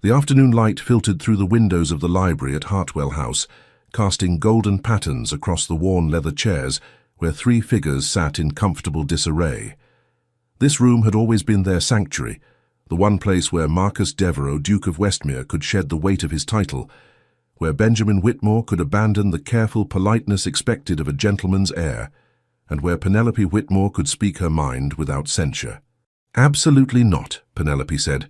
The afternoon light filtered through the windows of the library at Hartwell House, casting golden patterns across the worn leather chairs where three figures sat in comfortable disarray. This room had always been their sanctuary, the one place where Marcus Devereux, Duke of Westmere, could shed the weight of his title, where Benjamin Whitmore could abandon the careful politeness expected of a gentleman's heir, and where Penelope Whitmore could speak her mind without censure. "Absolutely not," Penelope said,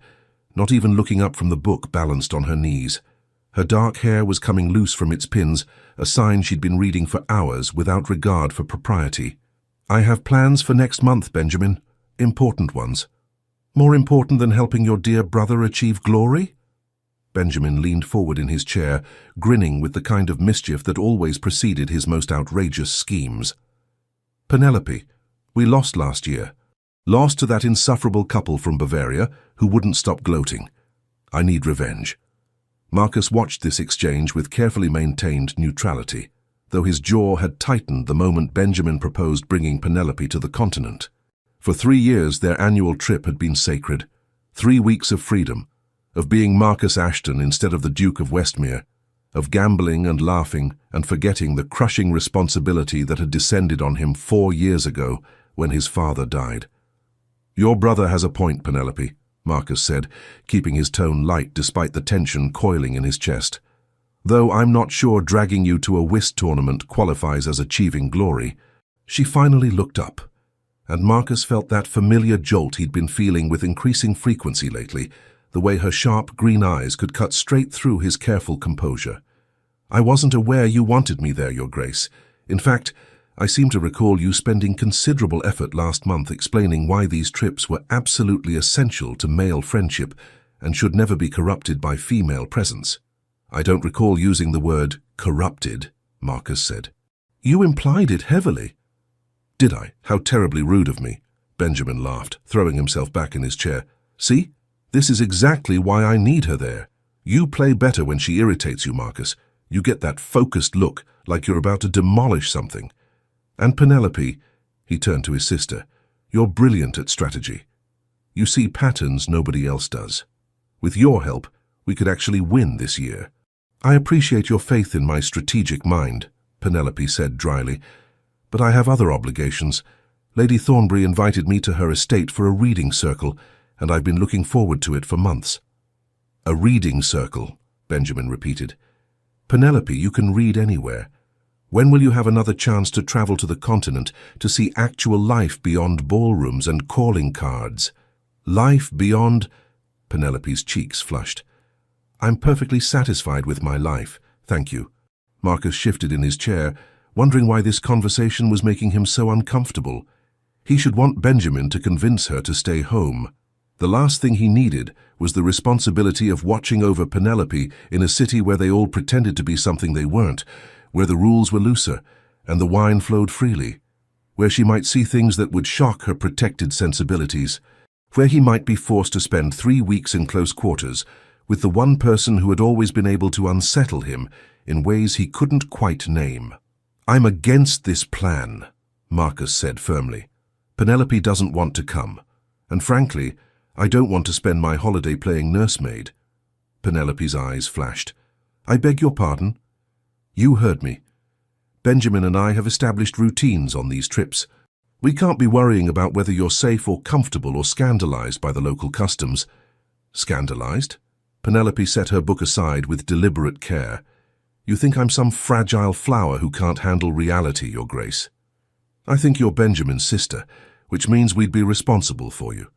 not even looking up from the book balanced on her knees. Her dark hair was coming loose from its pins, a sign she'd been reading for hours without regard for propriety. "I have plans for next month, Benjamin. Important ones. More important than helping your dear brother achieve glory?" Benjamin leaned forward in his chair, grinning with the kind of mischief that always preceded his most outrageous schemes. "Penelope, we lost last year. Lost to that insufferable couple from Bavaria who wouldn't stop gloating. I need revenge." Marcus watched this exchange with carefully maintained neutrality, though his jaw had tightened the moment Benjamin proposed bringing Penelope to the continent. For 3 years their annual trip had been sacred. 3 weeks of freedom, of being Marcus Ashton instead of the Duke of Westmere, of gambling and laughing and forgetting the crushing responsibility that had descended on him 4 years ago when his father died. "Your brother has a point, Penelope," Marcus said, keeping his tone light despite the tension coiling in his chest. "Though I'm not sure dragging you to a whist tournament qualifies as achieving glory." She finally looked up, and Marcus felt that familiar jolt he'd been feeling with increasing frequency lately, the way her sharp green eyes could cut straight through his careful composure. "I wasn't aware you wanted me there, Your Grace. In fact, I seem to recall you spending considerable effort last month explaining why these trips were absolutely essential to male friendship and should never be corrupted by female presence." "I don't recall using the word corrupted," Marcus said. "You implied it heavily." "Did I? How terribly rude of me." Benjamin laughed, throwing himself back in his chair. "See? This is exactly why I need her there. You play better when she irritates you, Marcus. You get that focused look, like you're about to demolish something. And Penelope," he turned to his sister, "you're brilliant at strategy. You see patterns nobody else does. With your help, we could actually win this year." "I appreciate your faith in my strategic mind," Penelope said dryly, "but I have other obligations. Lady Thornbury invited me to her estate for a reading circle, and I've been looking forward to it for months." "A reading circle," Benjamin repeated. "Penelope, you can read anywhere. When will you have another chance to travel to the continent to see actual life beyond ballrooms and calling cards?" "Life beyond—" Penelope's cheeks flushed. "I'm perfectly satisfied with my life, thank you." Marcus shifted in his chair, wondering why this conversation was making him so uncomfortable. He should want Benjamin to convince her to stay home. The last thing he needed was the responsibility of watching over Penelope in a city where they all pretended to be something they weren't, where the rules were looser and the wine flowed freely, where she might see things that would shock her protected sensibilities, where he might be forced to spend 3 weeks in close quarters with the one person who had always been able to unsettle him in ways he couldn't quite name. "I'm against this plan," Marcus said firmly. "Penelope doesn't want to come, and frankly, I don't want to spend my holiday playing nursemaid." Penelope's eyes flashed. "I beg your pardon?" "You heard me. Benjamin and I have established routines on these trips. We can't be worrying about whether you're safe or comfortable or scandalized by the local customs." "Scandalized?" Penelope set her book aside with deliberate care. "You think I'm some fragile flower who can't handle reality, Your Grace. I think you're Benjamin's sister, which means we'd be responsible for you.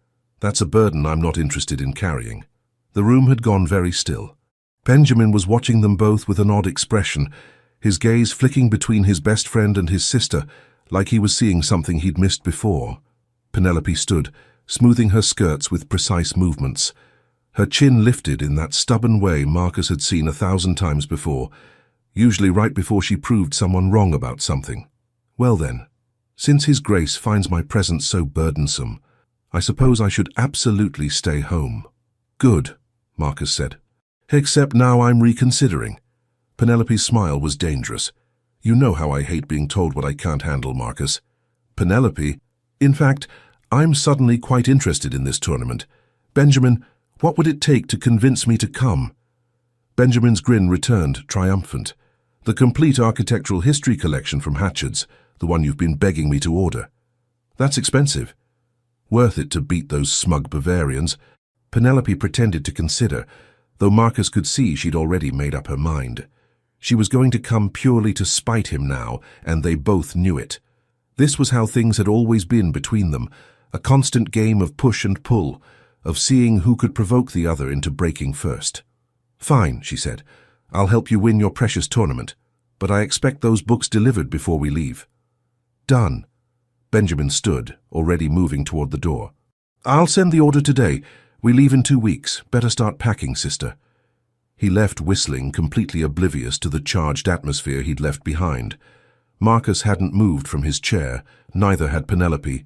That's a burden I'm not interested in carrying." The room had gone very still. Benjamin was watching them both with an odd expression, his gaze flicking between his best friend and his sister, like he was seeing something he'd missed before. Penelope stood, smoothing her skirts with precise movements. Her chin lifted in that stubborn way Marcus had seen 1,000 times before, usually right before she proved someone wrong about something. "Well then, since His Grace finds my presence so burdensome, I suppose I should absolutely stay home." "Good," Marcus said. "Except now I'm reconsidering." Penelope's smile was dangerous. "You know how I hate being told what I can't handle, Marcus." "Penelope, in fact, I'm suddenly quite interested in this tournament. Benjamin, What would it take to convince me to come? Benjamin's grin returned, triumphant. The complete architectural history collection from Hatchard's, the one you've been begging me to order. That's expensive. Worth it to beat those smug Bavarians. Penelope pretended to consider, though Marcus could see she'd already made up her mind. She was going to come purely to spite him now, and they both knew it. This was how things had always been between them, a constant game of push and pull, of seeing who could provoke the other into breaking first. "Fine," she said. "I'll help you win your precious tournament, but I expect those books delivered before we leave." "Done." Benjamin stood, already moving toward the door. "I'll send the order today. We leave in 2 weeks. Better start packing, sister." He left whistling, completely oblivious to the charged atmosphere he'd left behind. Marcus hadn't moved from his chair, neither had Penelope.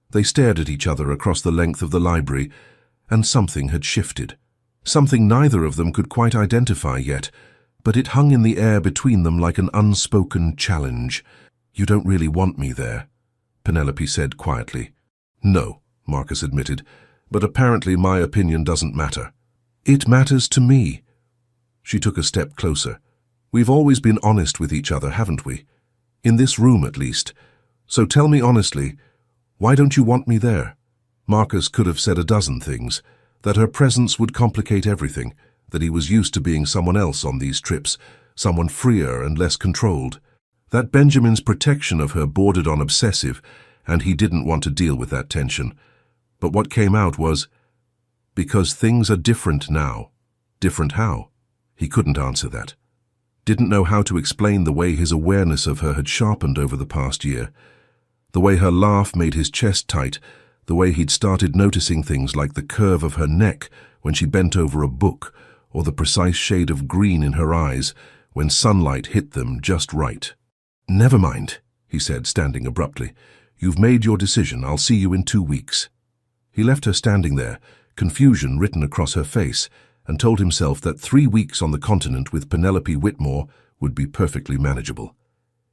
They stared at each other across the length of the library, and something had shifted. Something neither of them could quite identify yet, but it hung in the air between them like an unspoken challenge. "You don't really want me there," Penelope said quietly. "No," Marcus admitted, "but apparently my opinion doesn't matter." "It matters to me." She took a step closer. "We've always been honest with each other, haven't we? In this room, at least. So tell me honestly, why don't you want me there?" Marcus could have said a dozen things, that her presence would complicate everything, that he was used to being someone else on these trips, someone freer and less controlled, that Benjamin's protection of her bordered on obsessive, and he didn't want to deal with that tension. But what came out was, "Because things are different now." Different how? He couldn't answer that. Didn't know how to explain the way his awareness of her had sharpened over the past year, the way her laugh made his chest tight, the way he'd started noticing things like the curve of her neck when she bent over a book, or the precise shade of green in her eyes when sunlight hit them just right. "Never mind," he said, standing abruptly. "You've made your decision. I'll see you in 2 weeks." He left her standing there, confusion written across her face, and told himself that 3 weeks on the continent with Penelope Whitmore would be perfectly manageable.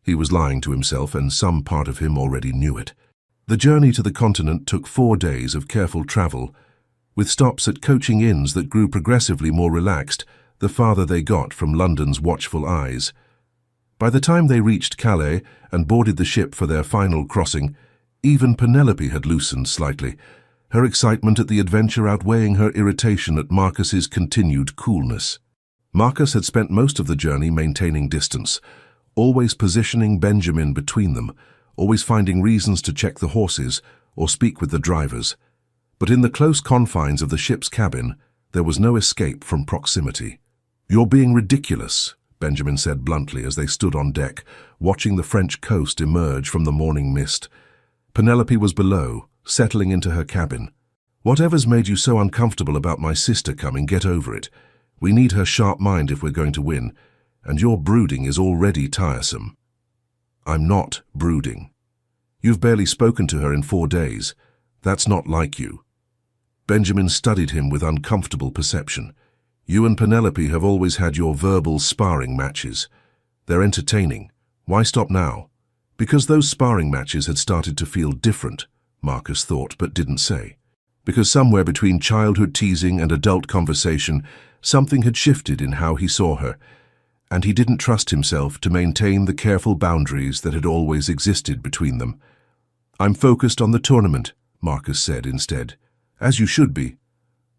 He was lying to himself, and some part of him already knew it. The journey to the continent took 4 days of careful travel, with stops at coaching inns that grew progressively more relaxed the farther they got from London's watchful eyes. By the time they reached Calais and boarded the ship for their final crossing, even Penelope had loosened slightly, her excitement at the adventure outweighing her irritation at Marcus's continued coolness. Marcus had spent most of the journey maintaining distance, always positioning Benjamin between them, always finding reasons to check the horses or speak with the drivers. But in the close confines of the ship's cabin, there was no escape from proximity. "You're being ridiculous," Benjamin said bluntly as they stood on deck, watching the French coast emerge from the morning mist. Penelope was below, settling into her cabin. "Whatever's made you so uncomfortable about my sister coming, get over it. We need her sharp mind if we're going to win, and your brooding is already tiresome." "I'm not brooding. You've barely spoken to her in 4 days. That's not like you." Benjamin studied him with uncomfortable perception. "You and Penelope have always had your verbal sparring matches. They're entertaining. Why stop now?" Because those sparring matches had started to feel different, Marcus thought but didn't say. Because somewhere between childhood teasing and adult conversation, something had shifted in how he saw her, and he didn't trust himself to maintain the careful boundaries that had always existed between them. "I'm focused on the tournament," Marcus said instead. "As you should be."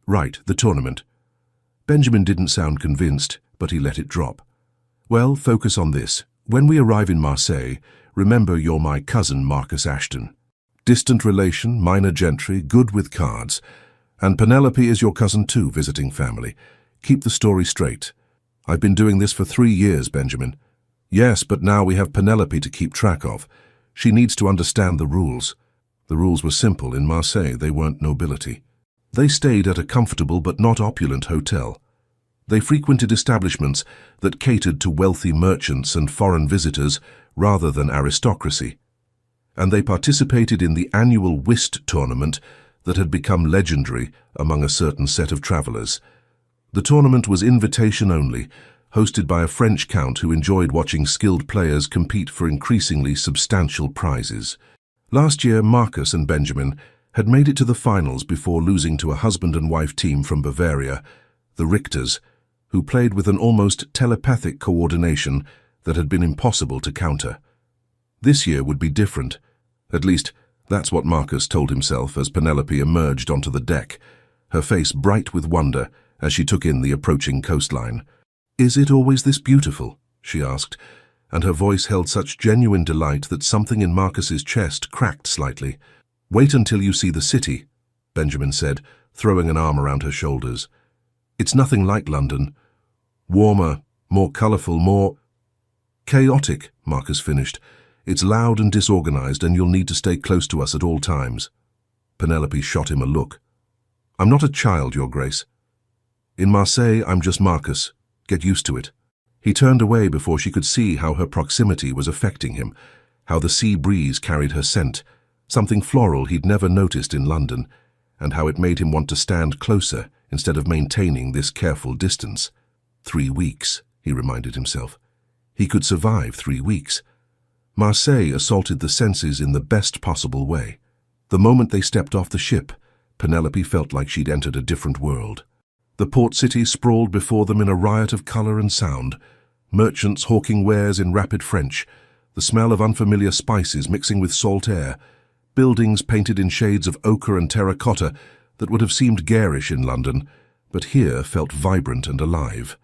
"Right, the tournament." Benjamin didn't sound convinced, but he let it drop. "Well, focus on this. When we arrive in Marseille, remember you're my cousin Marcus Ashton. Distant relation, minor gentry, good with cards. And Penelope is your cousin too, visiting family. Keep the story straight. I've been doing this for 3 years, Benjamin." "Yes, but now we have Penelope to keep track of. She needs to understand the rules." The rules were simple. In Marseille, they weren't nobility. They stayed at a comfortable but not opulent hotel. They frequented establishments that catered to wealthy merchants and foreign visitors rather than aristocracy. And they participated in the annual whist tournament that had become legendary among a certain set of travelers. The tournament was invitation only, hosted by a French count who enjoyed watching skilled players compete for increasingly substantial prizes. Last year, Marcus and Benjamin had made it to the finals before losing to a husband and wife team from Bavaria, the Richters, who played with an almost telepathic coordination that had been impossible to counter. This year would be different. At least, that's what Marcus told himself as Penelope emerged onto the deck, her face bright with wonder as she took in the approaching coastline. "Is it always this beautiful?" she asked, and her voice held such genuine delight that something in Marcus's chest cracked slightly. "Wait until you see the city," Benjamin said, throwing an arm around her shoulders. "It's nothing like London. Warmer, more colourful, more chaotic," Marcus finished. "It's loud and disorganized, and you'll need to stay close to us at all times." Penelope shot him a look. "I'm not a child, Your Grace. In Marseille, I'm just Marcus. Get used to it." He turned away before she could see how her proximity was affecting him, how the sea breeze carried her scent, something floral he'd never noticed in London, and how it made him want to stand closer instead of maintaining this careful distance. 3 weeks, he reminded himself. He could survive 3 weeks. Marseille assaulted the senses in the best possible way. The moment they stepped off the ship, Penelope felt like she'd entered a different world. The port city sprawled before them in a riot of colour and sound, merchants hawking wares in rapid French, the smell of unfamiliar spices mixing with salt air, buildings painted in shades of ochre and terracotta that would have seemed garish in London, but here felt vibrant and alive.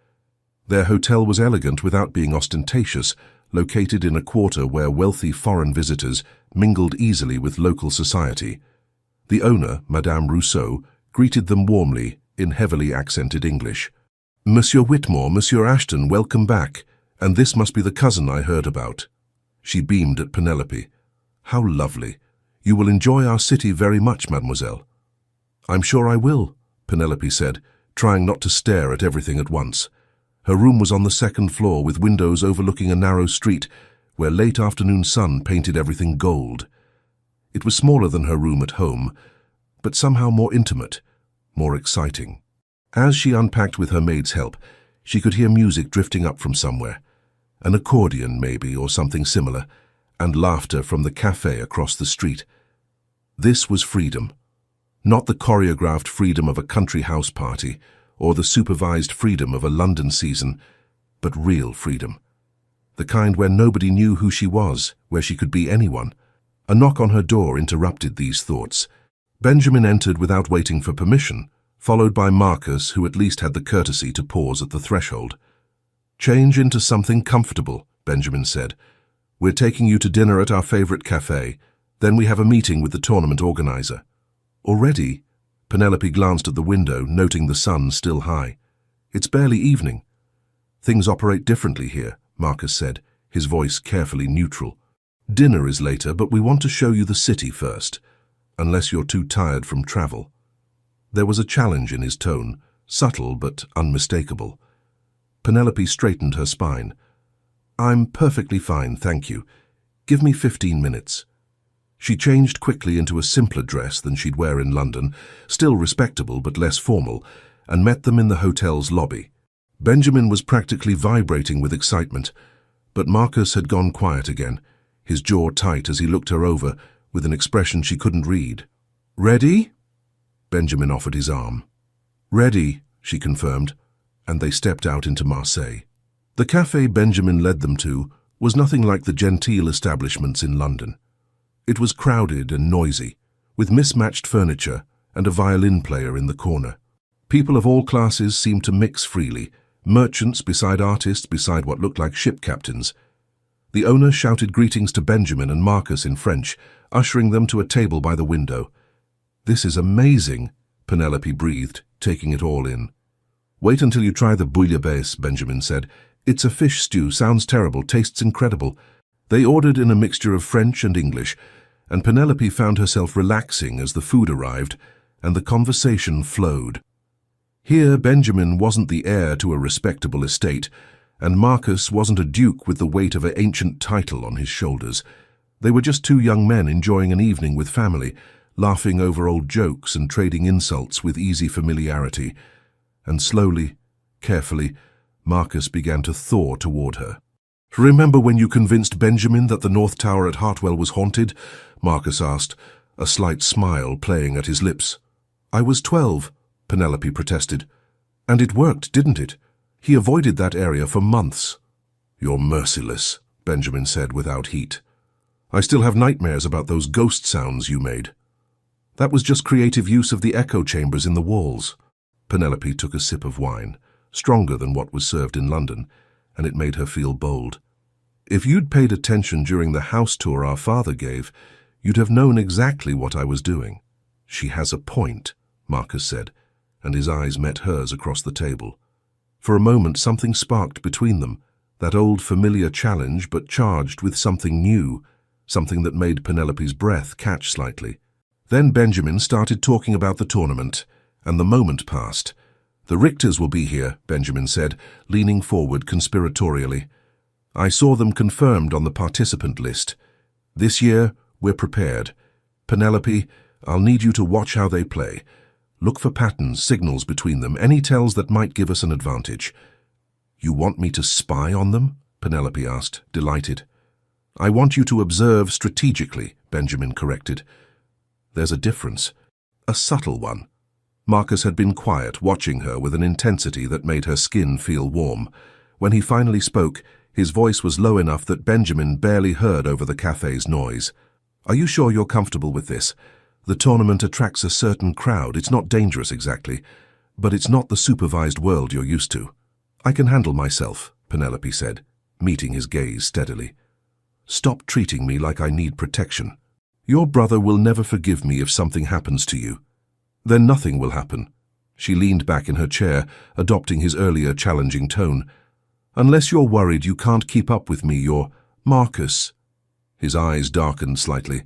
Their hotel was elegant without being ostentatious, located in a quarter where wealthy foreign visitors mingled easily with local society. The owner, Madame Rousseau, greeted them warmly in heavily accented English. "Monsieur Whitmore, Monsieur Ashton, welcome back, and this must be the cousin I heard about." She beamed at Penelope. "How lovely. You will enjoy our city very much, mademoiselle." "I'm sure I will," Penelope said, trying not to stare at everything at once. Her room was on the second floor with windows overlooking a narrow street where late afternoon sun painted everything gold. It was smaller than her room at home, but somehow more intimate, more exciting. As she unpacked with her maid's help, she could hear music drifting up from somewhere, an accordion maybe or something similar, and laughter from the cafe across the street. This was freedom. Not the choreographed freedom of a country house party, or the supervised freedom of a London season, but real freedom. The kind where nobody knew who she was, where she could be anyone. A knock on her door interrupted these thoughts. Benjamin entered without waiting for permission, followed by Marcus, who at least had the courtesy to pause at the threshold. "Change into something comfortable," Benjamin said. "We're taking you to dinner at our favorite cafe. Then we have a meeting with the tournament organizer." "Already?" Penelope glanced at the window, noting the sun still high. "It's barely evening." "Things operate differently here," Marcus said, his voice carefully neutral. "Dinner is later, but we want to show you the city first, unless you're too tired from travel." There was a challenge in his tone, subtle but unmistakable. Penelope straightened her spine. "I'm perfectly fine, thank you. Give me 15 minutes. She changed quickly into a simpler dress than she'd wear in London, still respectable but less formal, and met them in the hotel's lobby. Benjamin was practically vibrating with excitement, but Marcus had gone quiet again, his jaw tight as he looked her over with an expression she couldn't read. "Ready?" Benjamin offered his arm. "Ready," she confirmed, and they stepped out into Marseille. The cafe Benjamin led them to was nothing like the genteel establishments in London. It was crowded and noisy, with mismatched furniture and a violin player in the corner. People of all classes seemed to mix freely, merchants beside artists beside what looked like ship captains. The owner shouted greetings to Benjamin and Marcus in French, ushering them to a table by the window. "This is amazing," Penelope breathed, taking it all in. "Wait until you try the bouillabaisse," Benjamin said. "It's a fish stew, sounds terrible, tastes incredible." They ordered in a mixture of French and English, and Penelope found herself relaxing as the food arrived and the conversation flowed. Here Benjamin wasn't the heir to a respectable estate, and Marcus wasn't a duke with the weight of an ancient title on his shoulders. They were just two young men enjoying an evening with family, laughing over old jokes and trading insults with easy familiarity. And slowly, carefully, Marcus began to thaw toward her. "Remember when you convinced Benjamin that the North Tower at Hartwell was haunted?" Marcus asked, a slight smile playing at his lips. "I was 12, Penelope protested. "And it worked, didn't it? He avoided that area for months." "You're merciless," Benjamin said without heat. "I still have nightmares about those ghost sounds you made." "That was just creative use of the echo chambers in the walls." Penelope took a sip of wine, stronger than what was served in London, and it made her feel bold. "If you'd paid attention during the house tour our father gave, you'd have known exactly what I was doing." "She has a point," Marcus said, and his eyes met hers across the table. For a moment something sparked between them, that old familiar challenge but charged with something new, something that made Penelope's breath catch slightly. Then Benjamin started talking about the tournament, and the moment passed. "The Richters will be here," Benjamin said, leaning forward conspiratorially. "I saw them confirmed on the participant list. This year, we're prepared. Penelope, I'll need you to watch how they play. Look for patterns, signals between them, any tells that might give us an advantage." "You want me to spy on them?" Penelope asked, delighted. "I want you to observe strategically," Benjamin corrected. "There's a difference. A subtle one." Marcus had been quiet, watching her with an intensity that made her skin feel warm. When he finally spoke, his voice was low enough that Benjamin barely heard over the cafe's noise. "Are you sure you're comfortable with this? The tournament attracts a certain crowd. It's not dangerous exactly, but it's not the supervised world you're used to." "I can handle myself," Penelope said, meeting his gaze steadily. "Stop treating me like I need protection. Your brother will never forgive me if something happens to you." "Then nothing will happen." She leaned back in her chair, adopting his earlier challenging tone. "Unless you're worried you can't keep up with me, you're—" "Marcus." His eyes darkened slightly.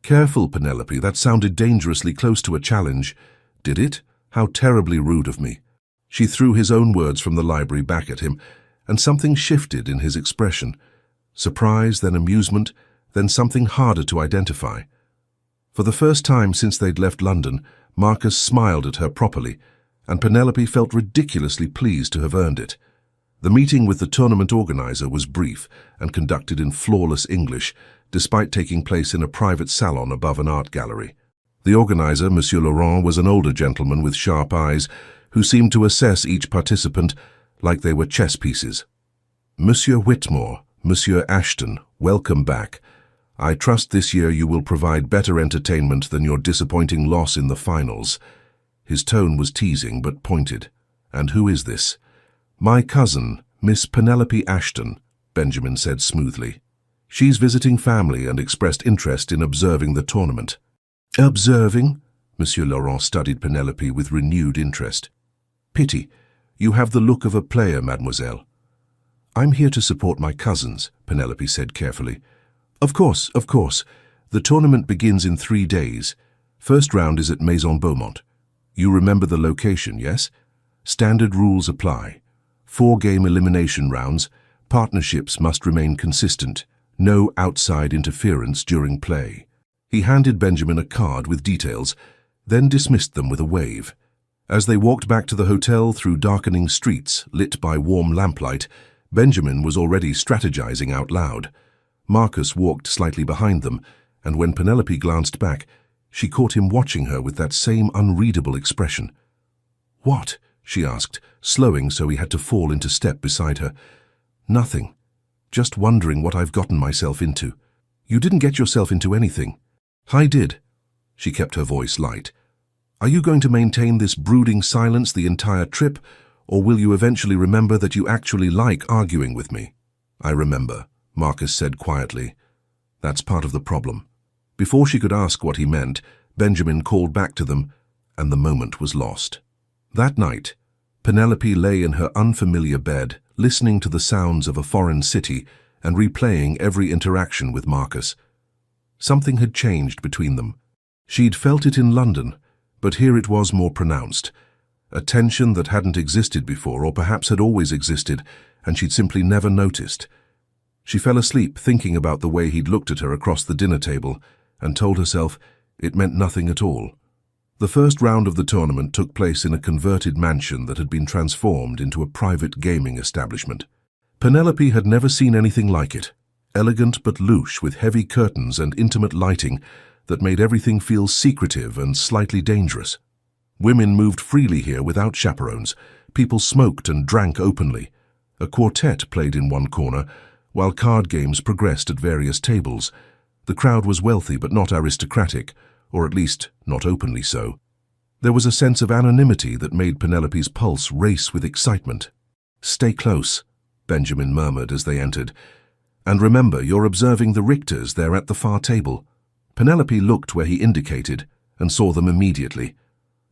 "Careful, Penelope, that sounded dangerously close to a challenge." "Did it? How terribly rude of me." She threw his own words from the library back at him, and something shifted in his expression. Surprise, then amusement, then something harder to identify. For the first time since they'd left London, Marcus smiled at her properly, and Penelope felt ridiculously pleased to have earned it. The meeting with the tournament organizer was brief and conducted in flawless English, despite taking place in a private salon above an art gallery. The organizer, Monsieur Laurent, was an older gentleman with sharp eyes, who seemed to assess each participant like they were chess pieces. "Monsieur Whitmore, Monsieur Ashton, welcome back. I trust this year you will provide better entertainment than your disappointing loss in the finals." His tone was teasing but pointed. "And who is this?" "My cousin, Miss Penelope Ashton," Benjamin said smoothly. "She's visiting family and expressed interest in observing the tournament." "Observing?" Monsieur Laurent studied Penelope with renewed interest. "Pity. You have the look of a player, mademoiselle." "I'm here to support my cousins," Penelope said carefully. Of course. The tournament begins in 3 days. First round is at Maison Beaumont. You remember the location, yes? Standard rules apply. 4-game elimination rounds. Partnerships must remain consistent. No outside interference during play." He handed Benjamin a card with details, then dismissed them with a wave. As they walked back to the hotel through darkening streets lit by warm lamplight, Benjamin was already strategizing out loud. Marcus walked slightly behind them, and when Penelope glanced back, she caught him watching her with that same unreadable expression. "What?" she asked, slowing so he had to fall into step beside her. "Nothing. Just wondering what I've gotten myself into." "You didn't get yourself into anything." "I did." She kept her voice light. "Are you going to maintain this brooding silence the entire trip, or will you eventually remember that you actually like arguing with me?" "I remember," Marcus said quietly. "That's part of the problem." Before she could ask what he meant, Benjamin called back to them, and the moment was lost. That night, Penelope lay in her unfamiliar bed, listening to the sounds of a foreign city and replaying every interaction with Marcus. Something had changed between them. She'd felt it in London, but here it was more pronounced. A tension that hadn't existed before, or perhaps had always existed, and she'd simply never noticed. She fell asleep thinking about the way he'd looked at her across the dinner table, and told herself it meant nothing at all. The first round of the tournament took place in a converted mansion that had been transformed into a private gaming establishment. Penelope had never seen anything like it. Elegant but louche, with heavy curtains and intimate lighting, that made everything feel secretive and slightly dangerous. Women moved freely here without chaperones. People smoked and drank openly. A quartet played in one corner, while card games progressed at various tables. The crowd was wealthy but not aristocratic, or at least not openly so. There was a sense of anonymity that made Penelope's pulse race with excitement. "Stay close," Benjamin murmured as they entered. "And remember, you're observing the Richters there at the far table." Penelope looked where he indicated and saw them immediately.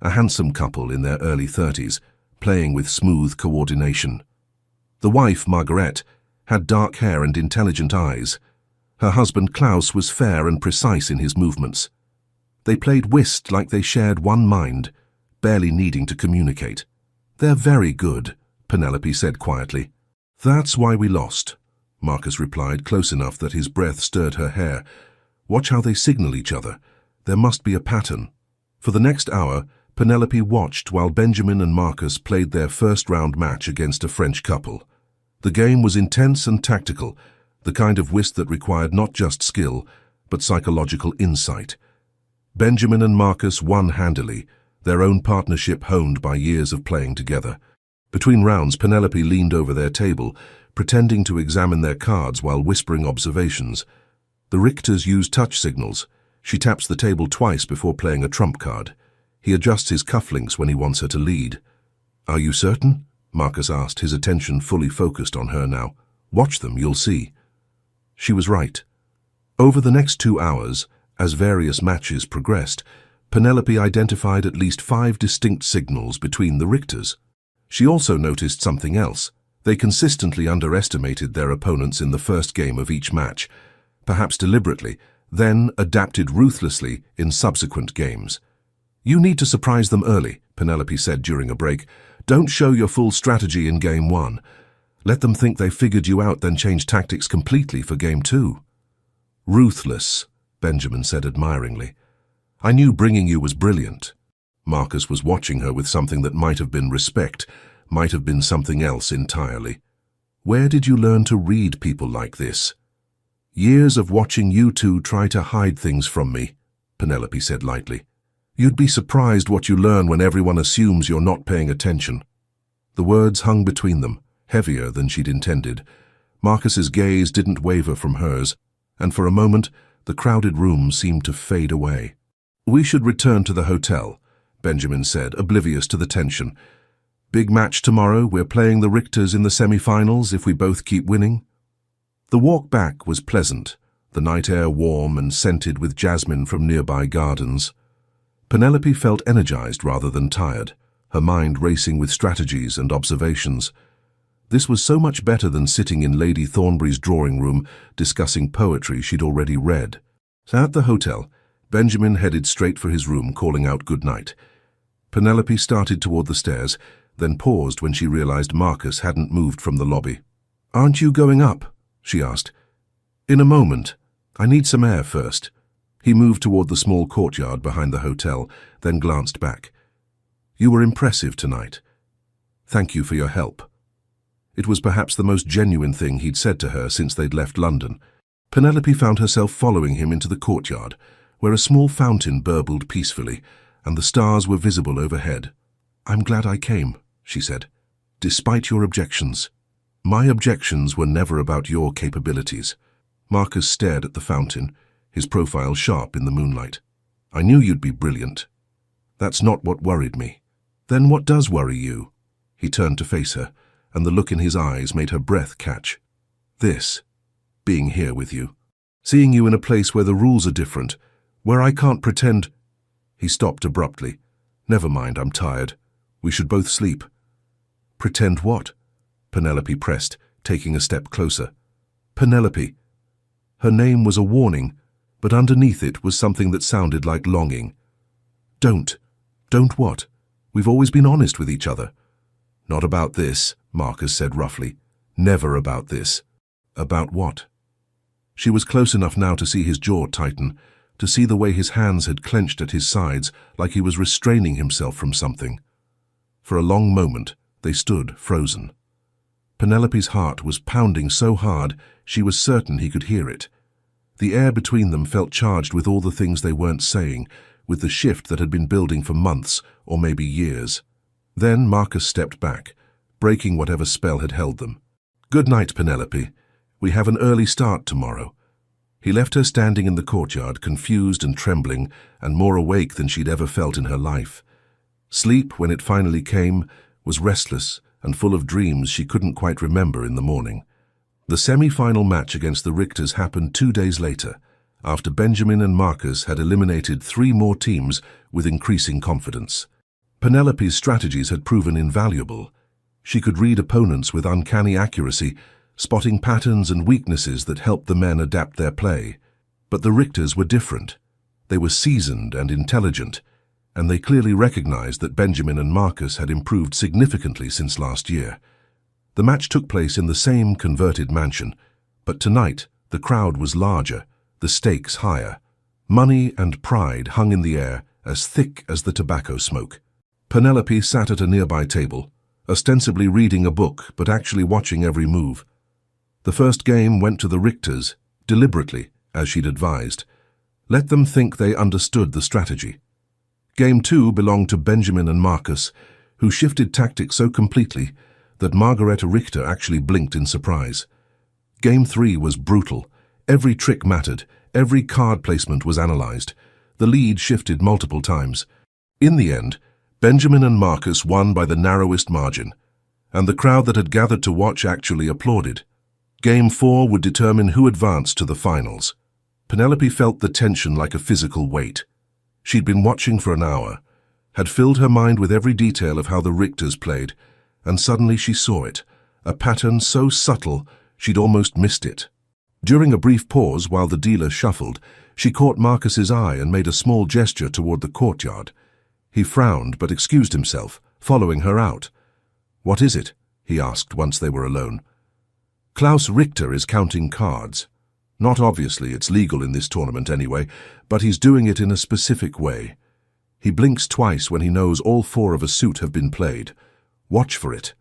A handsome couple in their early 30s, playing with smooth coordination. The wife, Margaret, had dark hair and intelligent eyes. Her husband, Klaus, was fair and precise in his movements. They played whist like they shared one mind, barely needing to communicate. "They're very good," Penelope said quietly. "That's why we lost," Marcus replied, close enough that his breath stirred her hair. "Watch how they signal each other. There must be a pattern." For the next hour, Penelope watched while Benjamin and Marcus played their first-round match against a French couple. The game was intense and tactical, the kind of whist that required not just skill, but psychological insight. Benjamin and Marcus won handily, their own partnership honed by years of playing together. Between rounds, Penelope leaned over their table, pretending to examine their cards while whispering observations. The Richters use touch signals. She taps the table twice before playing a trump card. He adjusts his cufflinks when he wants her to lead. "Are you certain?" Marcus asked, his attention fully focused on her now. "Watch them, you'll see." She was right. Over the next 2 hours, as various matches progressed, Penelope identified at least 5 distinct signals between the Richters. She also noticed something else. They consistently underestimated their opponents in the first game of each match, perhaps deliberately, then adapted ruthlessly in subsequent games. "You need to surprise them early," Penelope said during a break. "Don't show your full strategy in Game 1. Let them think they figured you out, then change tactics completely for Game 2. "Ruthless," Benjamin said admiringly. "I knew bringing you was brilliant." Marcus was watching her with something that might have been respect, might have been something else entirely. "Where did you learn to read people like this?" "Years of watching you two try to hide things from me," Penelope said lightly. "You'd be surprised what you learn when everyone assumes you're not paying attention." The words hung between them, heavier than she'd intended. Marcus's gaze didn't waver from hers, and for a moment, the crowded room seemed to fade away. "We should return to the hotel," Benjamin said, oblivious to the tension. "Big match tomorrow. We're playing the Richters in the semi-finals if we both keep winning." The walk back was pleasant, the night air warm and scented with jasmine from nearby gardens. Penelope felt energized rather than tired, her mind racing with strategies and observations. This was so much better than sitting in Lady Thornbury's drawing room discussing poetry she'd already read. So at the hotel, Benjamin headed straight for his room, calling out good night. Penelope started toward the stairs, then paused when she realized Marcus hadn't moved from the lobby. "Aren't you going up?" she asked. "In a moment. I need some air first." He moved toward the small courtyard behind the hotel, then glanced back. "You were impressive tonight. Thank you for your help." It was perhaps the most genuine thing he'd said to her since they'd left London. Penelope found herself following him into the courtyard, where a small fountain burbled peacefully, and the stars were visible overhead. "I'm glad I came," she said, "despite your objections." "My objections were never about your capabilities." Marcus stared at the fountain, his profile sharp in the moonlight. "I knew you'd be brilliant. That's not what worried me." "Then what does worry you?" He turned to face her, and the look in his eyes made her breath catch. "This. Being here with you. Seeing you in a place where the rules are different, where I can't pretend—" He stopped abruptly. "Never mind, I'm tired. We should both sleep." "Pretend what?" Penelope pressed, taking a step closer. "Penelope." Her name was a warning, but underneath it was something that sounded like longing. "Don't. Don't what? We've always been honest with each other." "Not about this," Marcus said roughly. "Never about this." "About what?" She was close enough now to see his jaw tighten, to see the way his hands had clenched at his sides like he was restraining himself from something. For a long moment, they stood frozen. Penelope's heart was pounding so hard she was certain he could hear it. The air between them felt charged with all the things they weren't saying, with the shift that had been building for months or maybe years. Then Marcus stepped back, breaking whatever spell had held them. "Good night, Penelope. We have an early start tomorrow." He left her standing in the courtyard, confused and trembling, and more awake than she'd ever felt in her life. Sleep, when it finally came, was restless and full of dreams she couldn't quite remember in the morning. The semi-final match against the Richters happened 2 days later, after Benjamin and Marcus had eliminated 3 more teams with increasing confidence. Penelope's strategies had proven invaluable. She could read opponents with uncanny accuracy, spotting patterns and weaknesses that helped the men adapt their play. But the Richters were different. They were seasoned and intelligent, and they clearly recognized that Benjamin and Marcus had improved significantly since last year. The match took place in the same converted mansion, but tonight the crowd was larger, the stakes higher. Money and pride hung in the air, as thick as the tobacco smoke. Penelope sat at a nearby table, ostensibly reading a book but actually watching every move. The first game went to the Richters, deliberately, as she'd advised. Let them think they understood the strategy. Game 2 belonged to Benjamin and Marcus, who shifted tactics so completely that Margareta Richter actually blinked in surprise. Game 3 was brutal. Every trick mattered, every card placement was analyzed. The lead shifted multiple times. In the end, Benjamin and Marcus won by the narrowest margin, and the crowd that had gathered to watch actually applauded. Game 4 would determine who advanced to the finals. Penelope felt the tension like a physical weight. She'd been watching for an hour, had filled her mind with every detail of how the Richters played, and suddenly she saw it, a pattern so subtle she'd almost missed it. During a brief pause while the dealer shuffled, she caught Marcus's eye and made a small gesture toward the courtyard. He frowned but excused himself, following her out. "What is it?" he asked once they were alone. "Klaus Richter is counting cards. Not obviously, it's legal in this tournament anyway, but he's doing it in a specific way. He blinks twice when he knows all 4 of a suit have been played. Watch for it.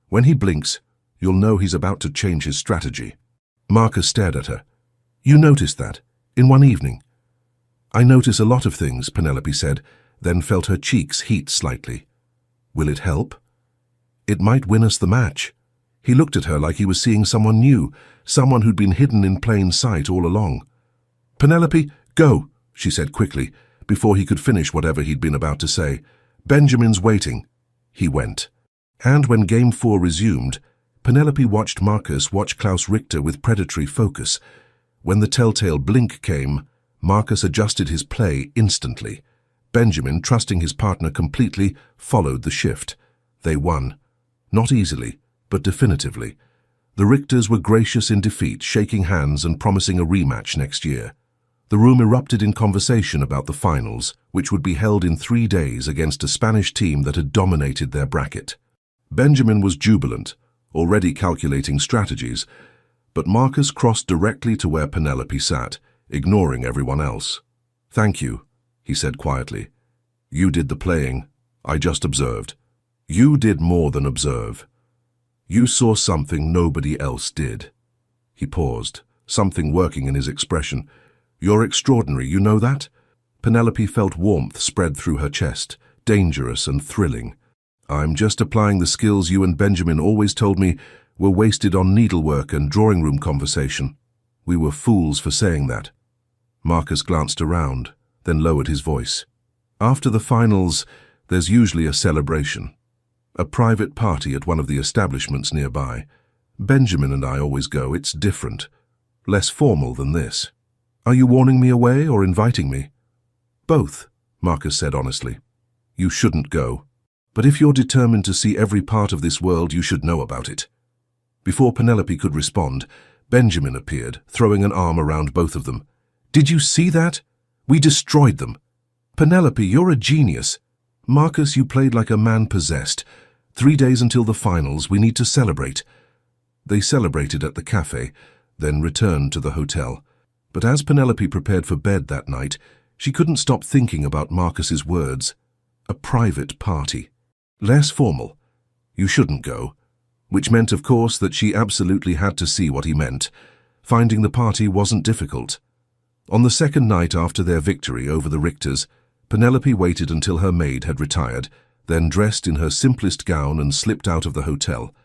When he blinks, you'll know he's about to change his strategy." Marcus stared at her. "You noticed that, in one evening?" "I notice a lot of things," Penelope said, then felt her cheeks heat slightly. "Will it help?" "It might win us the match." He looked at her like he was seeing someone new, someone who'd been hidden in plain sight all along. "Penelope, go," she said quickly, before he could finish whatever he'd been about to say. "Benjamin's waiting." He went. And when Game 4 resumed, Penelope watched Marcus watch Klaus Richter with predatory focus. When the telltale blink came, Marcus adjusted his play instantly. Benjamin, trusting his partner completely, followed the shift. They won. Not easily, but definitively. The Richters were gracious in defeat, shaking hands and promising a rematch next year. The room erupted in conversation about the finals, which would be held in 3 days against a Spanish team that had dominated their bracket. Benjamin was jubilant, already calculating strategies, but Marcus crossed directly to where Penelope sat, ignoring everyone else. "Thank you," he said quietly. "You did the playing. I just observed." "You did more than observe. You saw something nobody else did." He paused, something working in his expression. "You're extraordinary, you know that?" Penelope felt warmth spread through her chest, dangerous and thrilling. "I'm just applying the skills you and Benjamin always told me were wasted on needlework and drawing room conversation. We were fools for saying that." Marcus glanced around, then lowered his voice. "After the finals, there's usually a celebration. A private party at one of the establishments nearby. Benjamin and I always go. It's different. Less formal than this." "Are you warning me away or inviting me?" "Both," Marcus said honestly. "You shouldn't go. But if you're determined to see every part of this world, you should know about it." Before Penelope could respond, Benjamin appeared, throwing an arm around both of them. "Did you see that? We destroyed them. Penelope, you're a genius. Marcus, you played like a man possessed. 3 days until the finals. We need to celebrate." They celebrated at the cafe, then returned to the hotel. But as Penelope prepared for bed that night, she couldn't stop thinking about Marcus's words. A private party. Less formal. You shouldn't go. Which meant, of course, that she absolutely had to see what he meant. Finding the party wasn't difficult. On the second night after their victory over the Richters, Penelope waited until her maid had retired, then dressed in her simplest gown and slipped out of the hotel.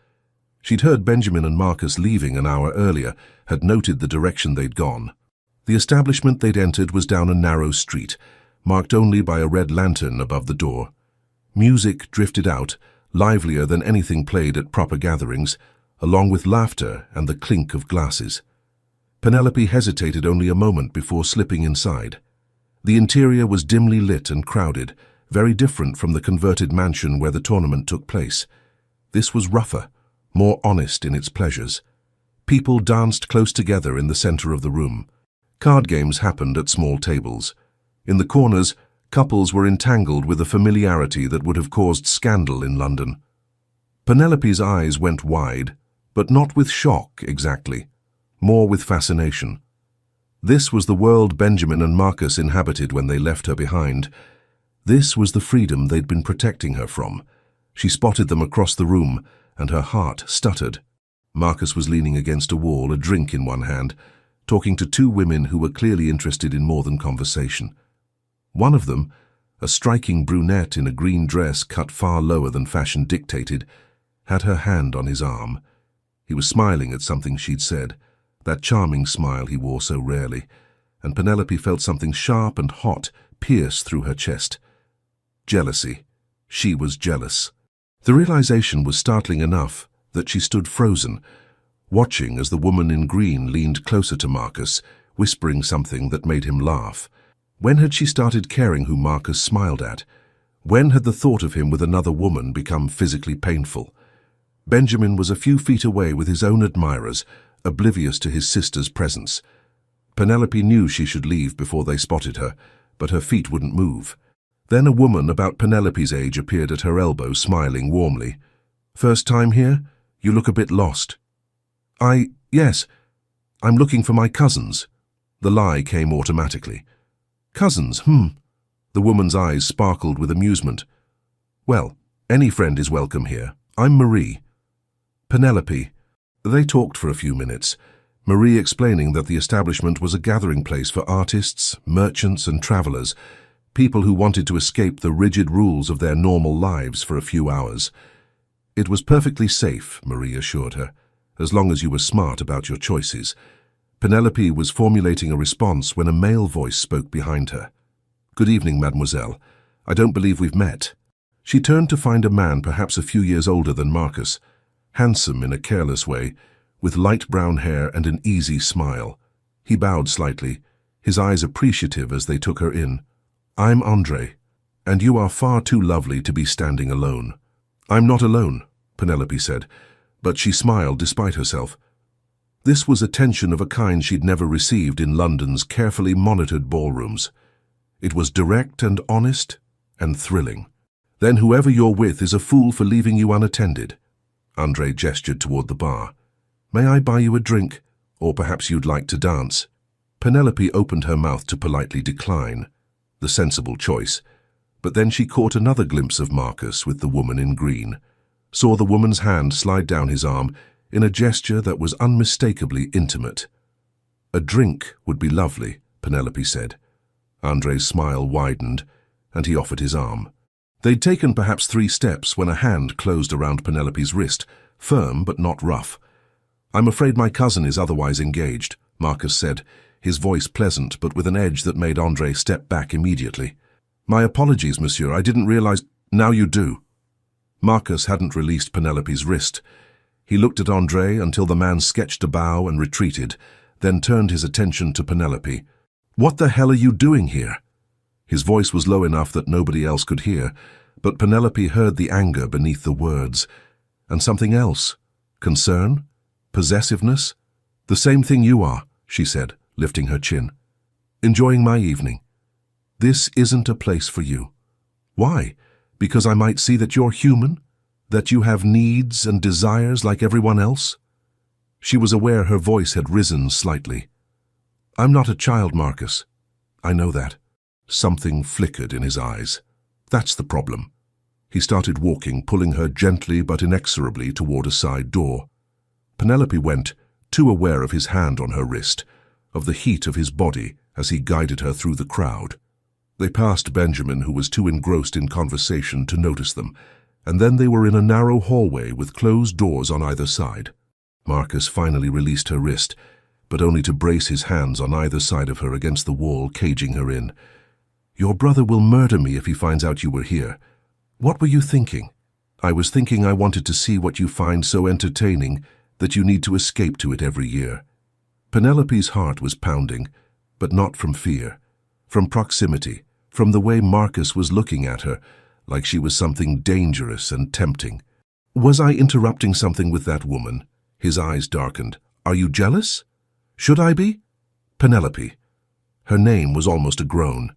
She'd heard Benjamin and Marcus leaving an hour earlier, had noted the direction they'd gone. The establishment they'd entered was down a narrow street, marked only by a red lantern above the door. Music drifted out, livelier than anything played at proper gatherings, along with laughter and the clink of glasses. Penelope hesitated only a moment before slipping inside. The interior was dimly lit and crowded, very different from the converted mansion where the tournament took place. This was rougher, more honest in its pleasures. People danced close together in the center of the room. Card games happened at small tables. In the corners, couples were entangled with a familiarity that would have caused scandal in London. Penelope's eyes went wide, but not with shock exactly, more with fascination. This was the world Benjamin and Marcus inhabited when they left her behind. This was the freedom they'd been protecting her from. She spotted them across the room, and her heart stuttered. Marcus was leaning against a wall, a drink in one hand, talking to two women who were clearly interested in more than conversation. One of them, a striking brunette in a green dress cut far lower than fashion dictated, had her hand on his arm. He was smiling at something she'd said, that charming smile he wore so rarely, and Penelope felt something sharp and hot pierce through her chest. Jealousy. She was jealous. The realization was startling enough that she stood frozen, watching as the woman in green leaned closer to Marcus, whispering something that made him laugh. When had she started caring who Marcus smiled at? When had the thought of him with another woman become physically painful? Benjamin was a few feet away with his own admirers, oblivious to his sister's presence. Penelope knew she should leave before they spotted her, but her feet wouldn't move. Then a woman about Penelope's age appeared at her elbow, smiling warmly. "First time here? You look a bit lost." Yes. I'm looking for my cousins." The lie came automatically. "Cousins, The woman's eyes sparkled with amusement. "Well, any friend is welcome here. I'm Marie." "Penelope." They talked for a few minutes, Marie explaining that the establishment was a gathering place for artists, merchants and travelers, people who wanted to escape the rigid rules of their normal lives for a few hours. It was perfectly safe, Marie assured her, as long as you were smart about your choices. Penelope was formulating a response when a male voice spoke behind her. "Good evening, mademoiselle. I don't believe we've met." She turned to find a man perhaps a few years older than Marcus, handsome in a careless way, with light brown hair and an easy smile. He bowed slightly, his eyes appreciative as they took her in. "I'm Andre, and you are far too lovely to be standing alone." "I'm not alone," Penelope said, but she smiled despite herself. This was attention of a kind she'd never received in London's carefully monitored ballrooms. It was direct and honest and thrilling. "Then whoever you're with is a fool for leaving you unattended." Andre gestured toward the bar. "May I buy you a drink? Or perhaps you'd like to dance?" Penelope opened her mouth to politely decline, the sensible choice, but then she caught another glimpse of Marcus with the woman in green, saw the woman's hand slide down his arm in a gesture that was unmistakably intimate. "A drink would be lovely," Penelope said. Andre's smile widened, and he offered his arm. They'd taken perhaps 3 steps when a hand closed around Penelope's wrist, firm but not rough. "I'm afraid my cousin is otherwise engaged," Marcus said, his voice pleasant but with an edge that made Andre step back immediately. "My apologies, monsieur, I didn't realize—" "Now you do." Marcus hadn't released Penelope's wrist. He looked at Andre until the man sketched a bow and retreated, then turned his attention to Penelope. "What the hell are you doing here?" His voice was low enough that nobody else could hear, but Penelope heard the anger beneath the words. And something else. Concern? Possessiveness? "The same thing you are," she said, lifting her chin. "Enjoying my evening. This isn't a place for you." "Why? Because I might see that you're human? That you have needs and desires like everyone else?" She was aware her voice had risen slightly. "I'm not a child, Marcus. I know that." Something flickered in his eyes. "That's the problem." He started walking, pulling her gently but inexorably toward a side door. Penelope went, too aware of his hand on her wrist, of the heat of his body as he guided her through the crowd. They passed Benjamin, who was too engrossed in conversation to notice them, and then they were in a narrow hallway with closed doors on either side. Marcus finally released her wrist, but only to brace his hands on either side of her against the wall, caging her in. "Your brother will murder me if he finds out you were here. What were you thinking?" "I was thinking I wanted to see what you find so entertaining that you need to escape to it every year." Penelope's heart was pounding, but not from fear, from proximity, from the way Marcus was looking at her, like she was something dangerous and tempting. "Was I interrupting something with that woman?" His eyes darkened. "Are you jealous? Should I be?" "Penelope." Her name was almost a groan.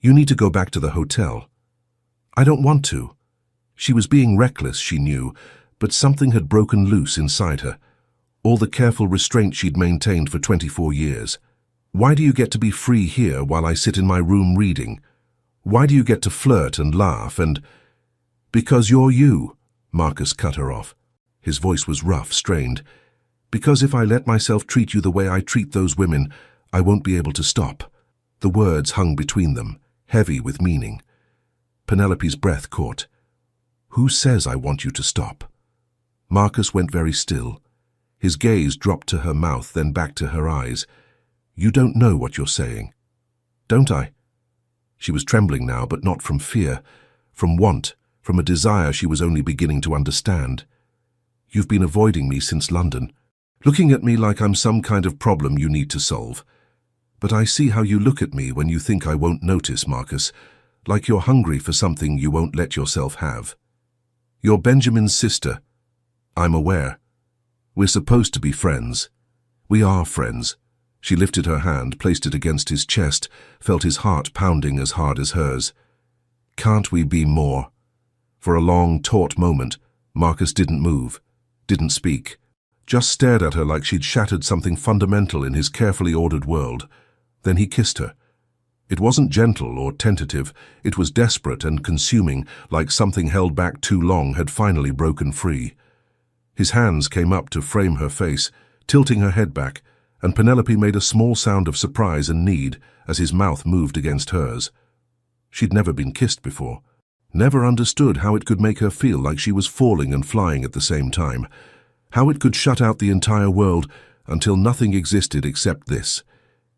"You need to go back to the hotel." "I don't want to." She was being reckless, she knew, but something had broken loose inside her. All the careful restraint she'd maintained for 24 years. "Why do you get to be free here while I sit in my room reading? Why do you get to flirt and laugh and—" "Because you're you," Marcus cut her off. His voice was rough, strained. "Because if I let myself treat you the way I treat those women, I won't be able to stop." The words hung between them, heavy with meaning. Penelope's breath caught. "Who says I want you to stop?" Marcus went very still. His gaze dropped to her mouth, then back to her eyes. "You don't know what you're saying." "Don't I?" She was trembling now, but not from fear, from want, from a desire she was only beginning to understand. "You've been avoiding me since London, looking at me like I'm some kind of problem you need to solve. But I see how you look at me when you think I won't notice, Marcus, like you're hungry for something you won't let yourself have. You're Benjamin's sister. I'm aware. We're supposed to be friends. We are friends." She lifted her hand, placed it against his chest, felt his heart pounding as hard as hers. "Can't we be more?" For a long, taut moment, Marcus didn't move, didn't speak, just stared at her like she'd shattered something fundamental in his carefully ordered world. Then he kissed her. It wasn't gentle or tentative, it was desperate and consuming, like something held back too long had finally broken free. His hands came up to frame her face, tilting her head back, and Penelope made a small sound of surprise and need as his mouth moved against hers. She'd never been kissed before, never understood how it could make her feel like she was falling and flying at the same time, how it could shut out the entire world until nothing existed except this.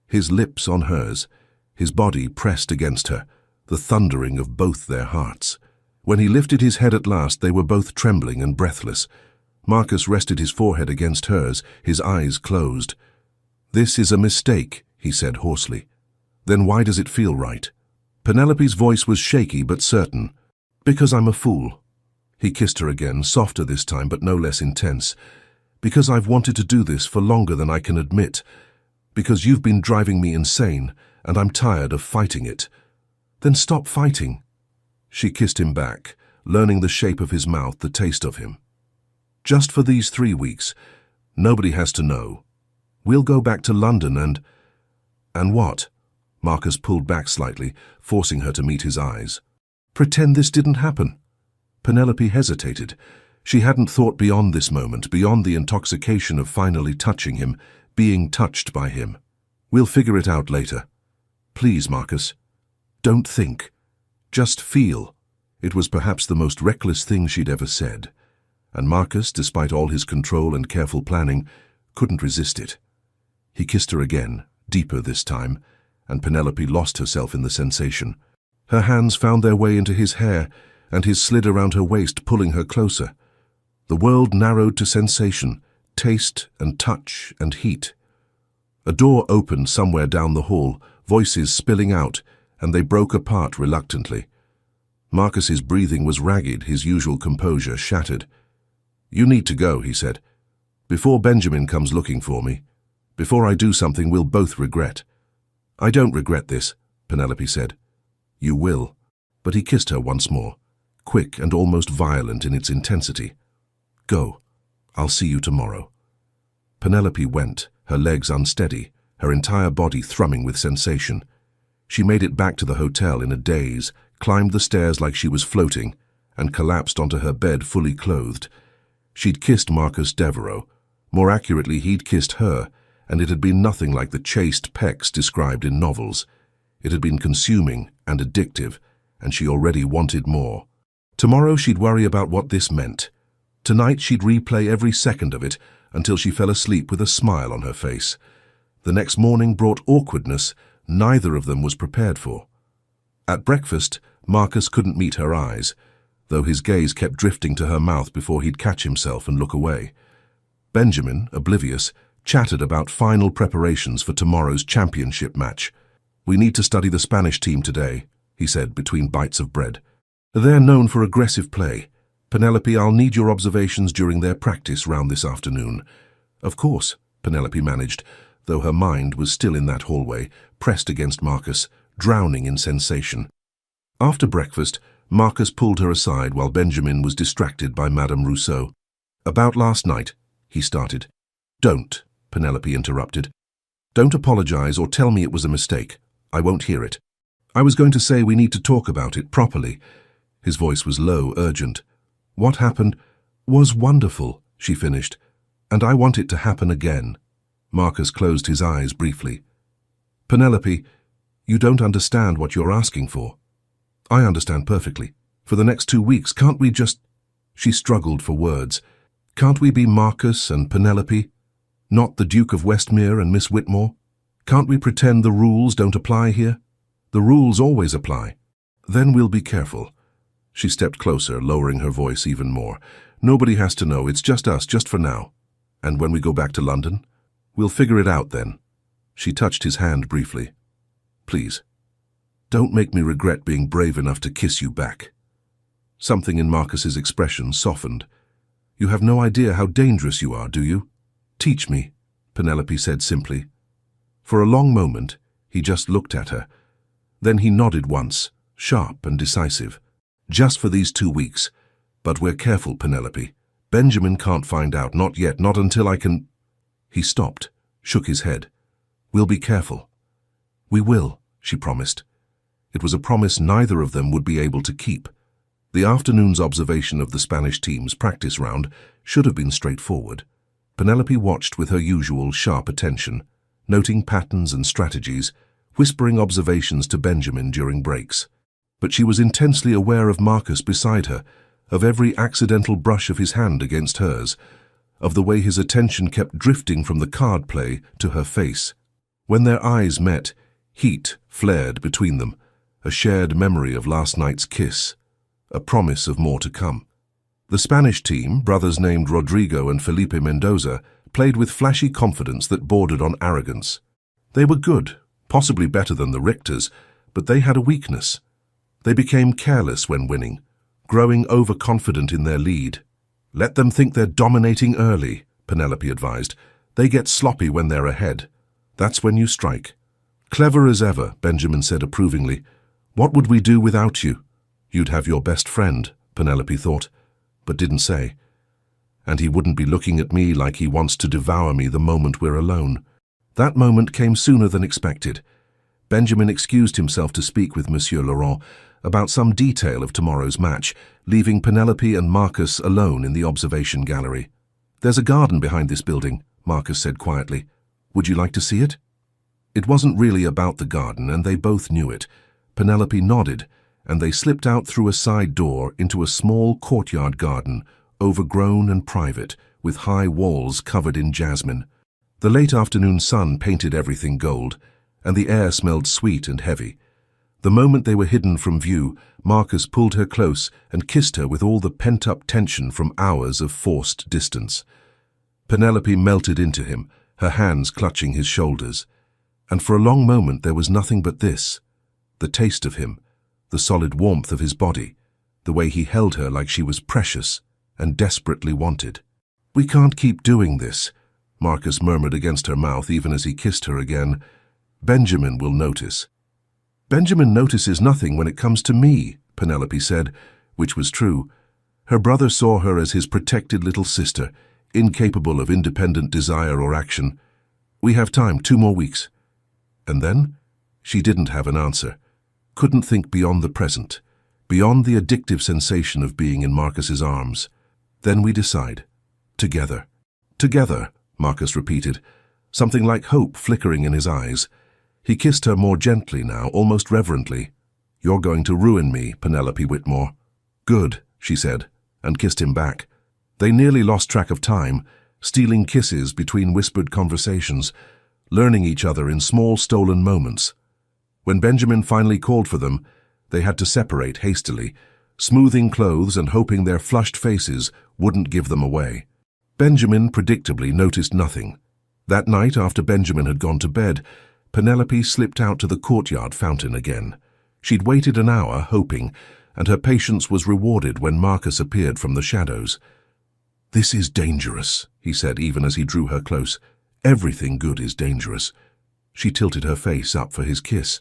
His lips on hers, his body pressed against her, the thundering of both their hearts. When he lifted his head at last, they were both trembling and breathless. Marcus rested his forehead against hers, his eyes closed. "This is a mistake," he said hoarsely. "Then why does it feel right?" Penelope's voice was shaky but certain. "Because I'm a fool." He kissed her again, softer this time but no less intense. "Because I've wanted to do this for longer than I can admit. Because you've been driving me insane, and I'm tired of fighting it." "Then stop fighting." She kissed him back, learning the shape of his mouth, the taste of him. "Just for these 3 weeks. Nobody has to know. We'll go back to London and—" "And what?" Marcus pulled back slightly, forcing her to meet his eyes. "Pretend this didn't happen." Penelope hesitated. She hadn't thought beyond this moment, beyond the intoxication of finally touching him, being touched by him. "We'll figure it out later. Please, Marcus. Don't think. Just feel." It was perhaps the most reckless thing she'd ever said. And Marcus, despite all his control and careful planning, couldn't resist it. He kissed her again, deeper this time, and Penelope lost herself in the sensation. Her hands found their way into his hair, and his slid around her waist, pulling her closer. The world narrowed to sensation, taste and touch and heat. A door opened somewhere down the hall, voices spilling out, and they broke apart reluctantly. Marcus's breathing was ragged, his usual composure shattered. "You need to go," he said. "Before Benjamin comes looking for me. Before I do something we'll both regret." "I don't regret this," Penelope said. "You will." But he kissed her once more, quick and almost violent in its intensity. "Go. I'll see you tomorrow." Penelope went, her legs unsteady, her entire body thrumming with sensation. She made it back to the hotel in a daze, climbed the stairs like she was floating, and collapsed onto her bed fully clothed. She'd kissed Marcus Devereux. More accurately, he'd kissed her, and it had been nothing like the chaste pecs described in novels. It had been consuming and addictive, and she already wanted more. Tomorrow she'd worry about what this meant. Tonight she'd replay every second of it until she fell asleep with a smile on her face. The next morning brought awkwardness neither of them was prepared for. At breakfast, Marcus couldn't meet her eyes, though his gaze kept drifting to her mouth before he'd catch himself and look away. Benjamin, oblivious, chattered about final preparations for tomorrow's championship match. "We need to study the Spanish team today," he said between bites of bread. "They're known for aggressive play. Penelope, I'll need your observations during their practice round this afternoon." "Of course," Penelope managed, though her mind was still in that hallway, pressed against Marcus, drowning in sensation. After breakfast, Marcus pulled her aside while Benjamin was distracted by Madame Rousseau. "About last night," he started. "Don't," Penelope interrupted. "Don't apologize or tell me it was a mistake. I won't hear it. I was going to say we need to talk about it properly." His voice was low, urgent. "What happened was wonderful," she finished, "and I want it to happen again." Marcus closed his eyes briefly. "Penelope, you don't understand what you're asking for." "I understand perfectly. For the next 2 weeks, can't we just—" She struggled for words. "Can't we be Marcus and Penelope? Not the Duke of Westmere and Miss Whitmore? Can't we pretend the rules don't apply here? The rules always apply. Then we'll be careful." She stepped closer, lowering her voice even more. "Nobody has to know. It's just us, just for now. And when we go back to London, we'll figure it out then." She touched his hand briefly. "Please, don't make me regret being brave enough to kiss you back." Something in Marcus's expression softened. "You have no idea how dangerous you are, do you?" "Teach me," Penelope said simply. For a long moment, he just looked at her. Then he nodded once, sharp and decisive. "Just for these 2 weeks. But we're careful, Penelope. Benjamin can't find out, not yet, not until I can—" He stopped, shook his head. "We'll be careful." "We will," she promised. It was a promise neither of them would be able to keep. The afternoon's observation of the Spanish team's practice round should have been straightforward. Penelope watched with her usual sharp attention, noting patterns and strategies, whispering observations to Benjamin during breaks. But she was intensely aware of Marcus beside her, of every accidental brush of his hand against hers, of the way his attention kept drifting from the card play to her face. When their eyes met, heat flared between them, a shared memory of last night's kiss, a promise of more to come. The Spanish team, brothers named Rodrigo and Felipe Mendoza, played with flashy confidence that bordered on arrogance. They were good, possibly better than the Richters, but they had a weakness. They became careless when winning, growing overconfident in their lead. "Let them think they're dominating early," Penelope advised. "They get sloppy when they're ahead. That's when you strike." "Clever as ever," Benjamin said approvingly. "What would we do without you?" "You'd have your best friend," Penelope thought, but didn't say. "And he wouldn't be looking at me like he wants to devour me the moment we're alone." That moment came sooner than expected. Benjamin excused himself to speak with Monsieur Laurent about some detail of tomorrow's match, leaving Penelope and Marcus alone in the observation gallery. "There's a garden behind this building," Marcus said quietly. "Would you like to see it?" It wasn't really about the garden, and they both knew it. Penelope nodded, and they slipped out through a side door into a small courtyard garden, overgrown and private, with high walls covered in jasmine. The late afternoon sun painted everything gold, and the air smelled sweet and heavy. The moment they were hidden from view, Marcus pulled her close and kissed her with all the pent-up tension from hours of forced distance. Penelope melted into him, her hands clutching his shoulders. And for a long moment there was nothing but this: the taste of him, the solid warmth of his body, the way he held her like she was precious and desperately wanted. "We can't keep doing this," Marcus murmured against her mouth even as he kissed her again. "Benjamin will notice." "Benjamin notices nothing when it comes to me," Penelope said, which was true. Her brother saw her as his protected little sister, incapable of independent desire or action. "We have time, 2 more weeks." And then? She didn't have an answer. Couldn't think beyond the present, beyond the addictive sensation of being in Marcus's arms. "Then we decide. Together." "Together," Marcus repeated. something like hope flickering in his eyes. He kissed her more gently now, almost reverently. "You're going to ruin me, Penelope Whitmore." "Good," she said, and kissed him back. They nearly lost track of time, stealing kisses between whispered conversations, learning each other in small stolen moments. When Benjamin finally called for them, they had to separate hastily, smoothing clothes and hoping their flushed faces wouldn't give them away. Benjamin predictably noticed nothing. That night, after Benjamin had gone to bed, Penelope slipped out to the courtyard fountain again. She'd waited an hour, hoping, and her patience was rewarded when Marcus appeared from the shadows. "This is dangerous," he said, even as he drew her close. "Everything good is dangerous." She tilted her face up for his kiss.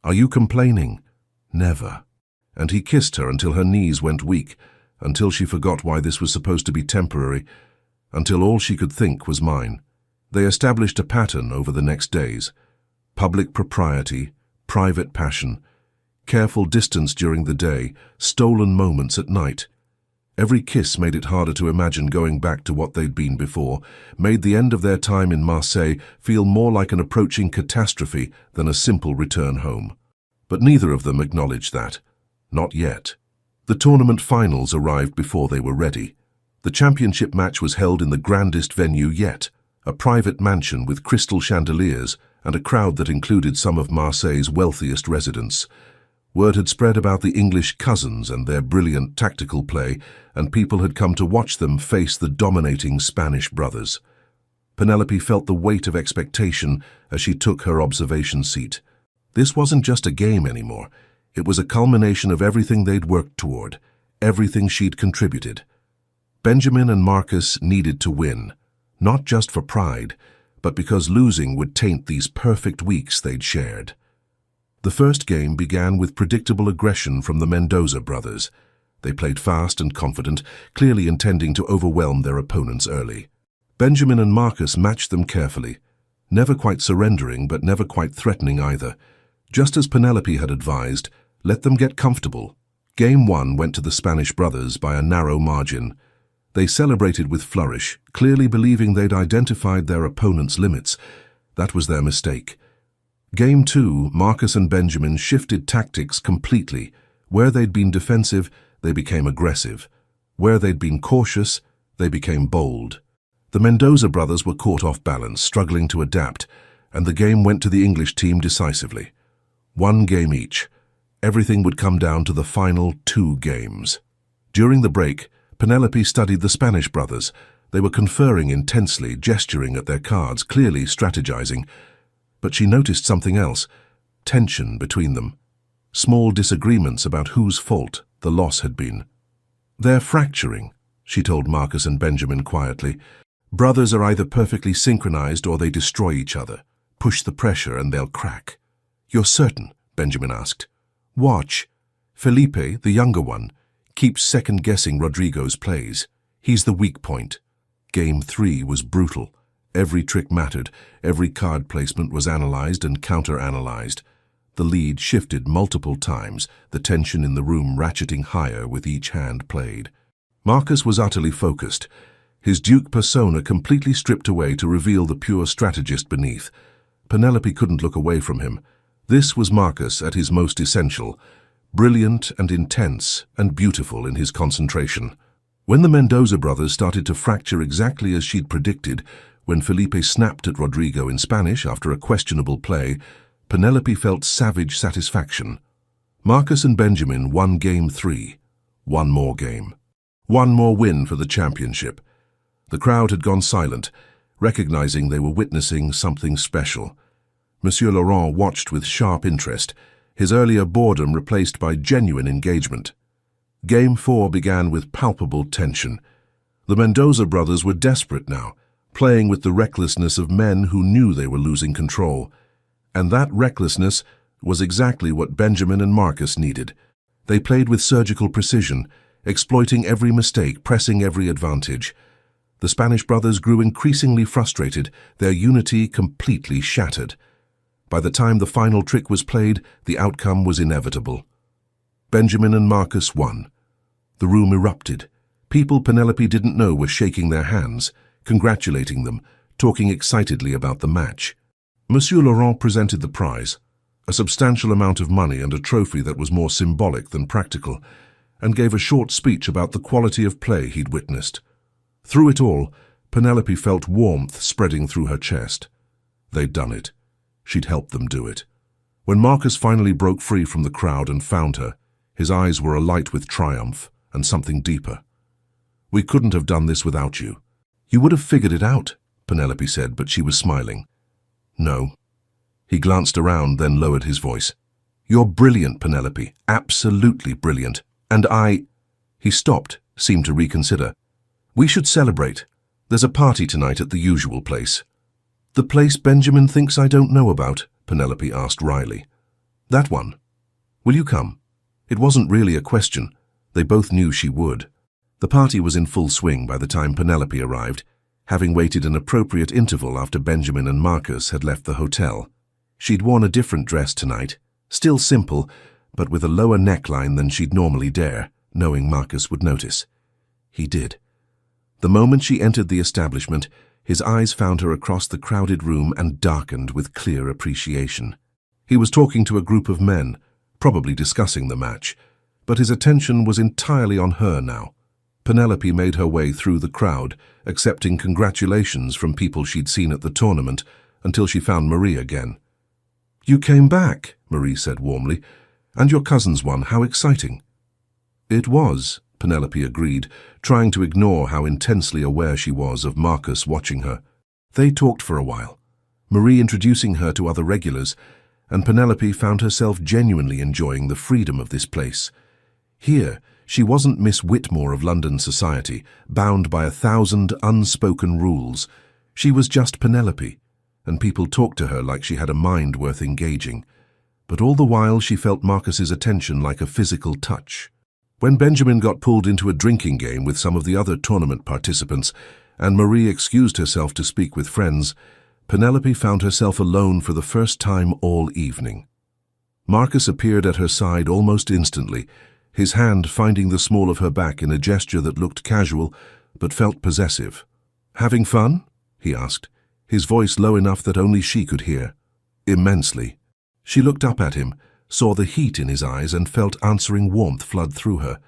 "Are you complaining?" "Never." And he kissed her until her knees went weak, until she forgot why this was supposed to be temporary, until all she could think was mine. They established a pattern over the next days. Public propriety, private passion, careful distance during the day, stolen moments at night. Every kiss made it harder to imagine going back to what they'd been before, made the end of their time in Marseille feel more like an approaching catastrophe than a simple return home. But neither of them acknowledged that. Not yet. The tournament finals arrived before they were ready. The championship match was held in the grandest venue yet, a private mansion with crystal chandeliers and a crowd that included some of Marseille's wealthiest residents. Word had spread about the English cousins and their brilliant tactical play, and people had come to watch them face the dominating Spanish brothers. Penelope felt the weight of expectation as she took her observation seat. This wasn't just a game anymore. It was a culmination of everything they'd worked toward, everything she'd contributed. Benjamin and Marcus needed to win, not just for pride, but because losing would taint these perfect weeks they'd shared. The first game began with predictable aggression from the Mendoza brothers. They played fast and confident, clearly intending to overwhelm their opponents early. Benjamin and Marcus matched them carefully, never quite surrendering but never quite threatening either. Just as Penelope had advised, let them get comfortable. Game 1 went to the Spanish brothers by a narrow margin. They celebrated with flourish, clearly believing they'd identified their opponent's limits. That was their mistake. Game 2, Marcus and Benjamin shifted tactics completely. Where they'd been defensive, they became aggressive. Where they'd been cautious, they became bold. The Mendoza brothers were caught off balance, struggling to adapt, and the game went to the English team decisively. 1 game each. Everything would come down to the final 2 games. During the break, Penelope studied the Spanish brothers. They were conferring intensely, gesturing at their cards, clearly strategizing. But she noticed something else, tension between them. Small disagreements about whose fault the loss had been. "They're fracturing," she told Marcus and Benjamin quietly. "Brothers are either perfectly synchronized or they destroy each other. Push the pressure and they'll crack." "You're certain?" Benjamin asked. "Watch. Felipe, the younger one, keeps second-guessing Rodrigo's plays. He's the weak point." Game 3 was brutal. Every trick mattered, every card placement was analyzed and counter-analyzed. The lead shifted multiple times, the tension in the room ratcheting higher with each hand played. Marcus was utterly focused, his Duke persona completely stripped away to reveal the pure strategist beneath. Penelope couldn't look away from him. This was Marcus at his most essential, brilliant and intense and beautiful in his concentration. When the Mendoza brothers started to fracture exactly as she'd predicted, when Felipe snapped at Rodrigo in Spanish after a questionable play, Penelope felt savage satisfaction. Marcus and Benjamin won Game 3. One more game. One more win for the championship. The crowd had gone silent, recognizing they were witnessing something special. Monsieur Laurent watched with sharp interest, his earlier boredom replaced by genuine engagement. Game 4 began with palpable tension. The Mendoza brothers were desperate now, playing with the recklessness of men who knew they were losing control. And that recklessness was exactly what Benjamin and Marcus needed. They played with surgical precision, exploiting every mistake, pressing every advantage. The Spanish brothers grew increasingly frustrated, their unity completely shattered. By the time the final trick was played, the outcome was inevitable. Benjamin and Marcus won. The room erupted. People Penelope didn't know were shaking their hands, congratulating them, talking excitedly about the match. Monsieur Laurent presented the prize, a substantial amount of money and a trophy that was more symbolic than practical, and gave a short speech about the quality of play he'd witnessed. Through it all, Penelope felt warmth spreading through her chest. They'd done it. She'd helped them do it. When Marcus finally broke free from the crowd and found her, his eyes were alight with triumph and something deeper. "We couldn't have done this without you." "You would have figured it out," Penelope said, but she was smiling. "No." He glanced around, then lowered his voice. "You're brilliant, Penelope, absolutely brilliant. And He stopped, seemed to reconsider. "We should celebrate. There's a party tonight at the usual place." "The place Benjamin thinks I don't know about?" Penelope asked wryly. "That one. Will you come?" It wasn't really a question. They both knew she would. The party was in full swing by the time Penelope arrived, having waited an appropriate interval after Benjamin and Marcus had left the hotel. She'd worn a different dress tonight, still simple, but with a lower neckline than she'd normally dare, knowing Marcus would notice. He did. The moment she entered the establishment, his eyes found her across the crowded room and darkened with clear appreciation. He was talking to a group of men, probably discussing the match, but his attention was entirely on her now. Penelope made her way through the crowd, accepting congratulations from people she'd seen at the tournament, until she found Marie again. "You came back," Marie said warmly. "And your cousins won. How exciting." "It was," Penelope agreed, trying to ignore how intensely aware she was of Marcus watching her. They talked for a while, Marie introducing her to other regulars, and Penelope found herself genuinely enjoying the freedom of this place. Here, she wasn't Miss Whitmore of London society, bound by 1,000 unspoken rules. She was just Penelope, and people talked to her like she had a mind worth engaging. But all the while she felt Marcus's attention like a physical touch. When Benjamin got pulled into a drinking game with some of the other tournament participants, and Marie excused herself to speak with friends, Penelope found herself alone for the first time all evening. Marcus appeared at her side almost instantly, his hand finding the small of her back in a gesture that looked casual but felt possessive. "Having fun?" he asked, his voice low enough that only she could hear. "Immensely." She looked up at him, saw the heat in his eyes and felt answering warmth flood through her.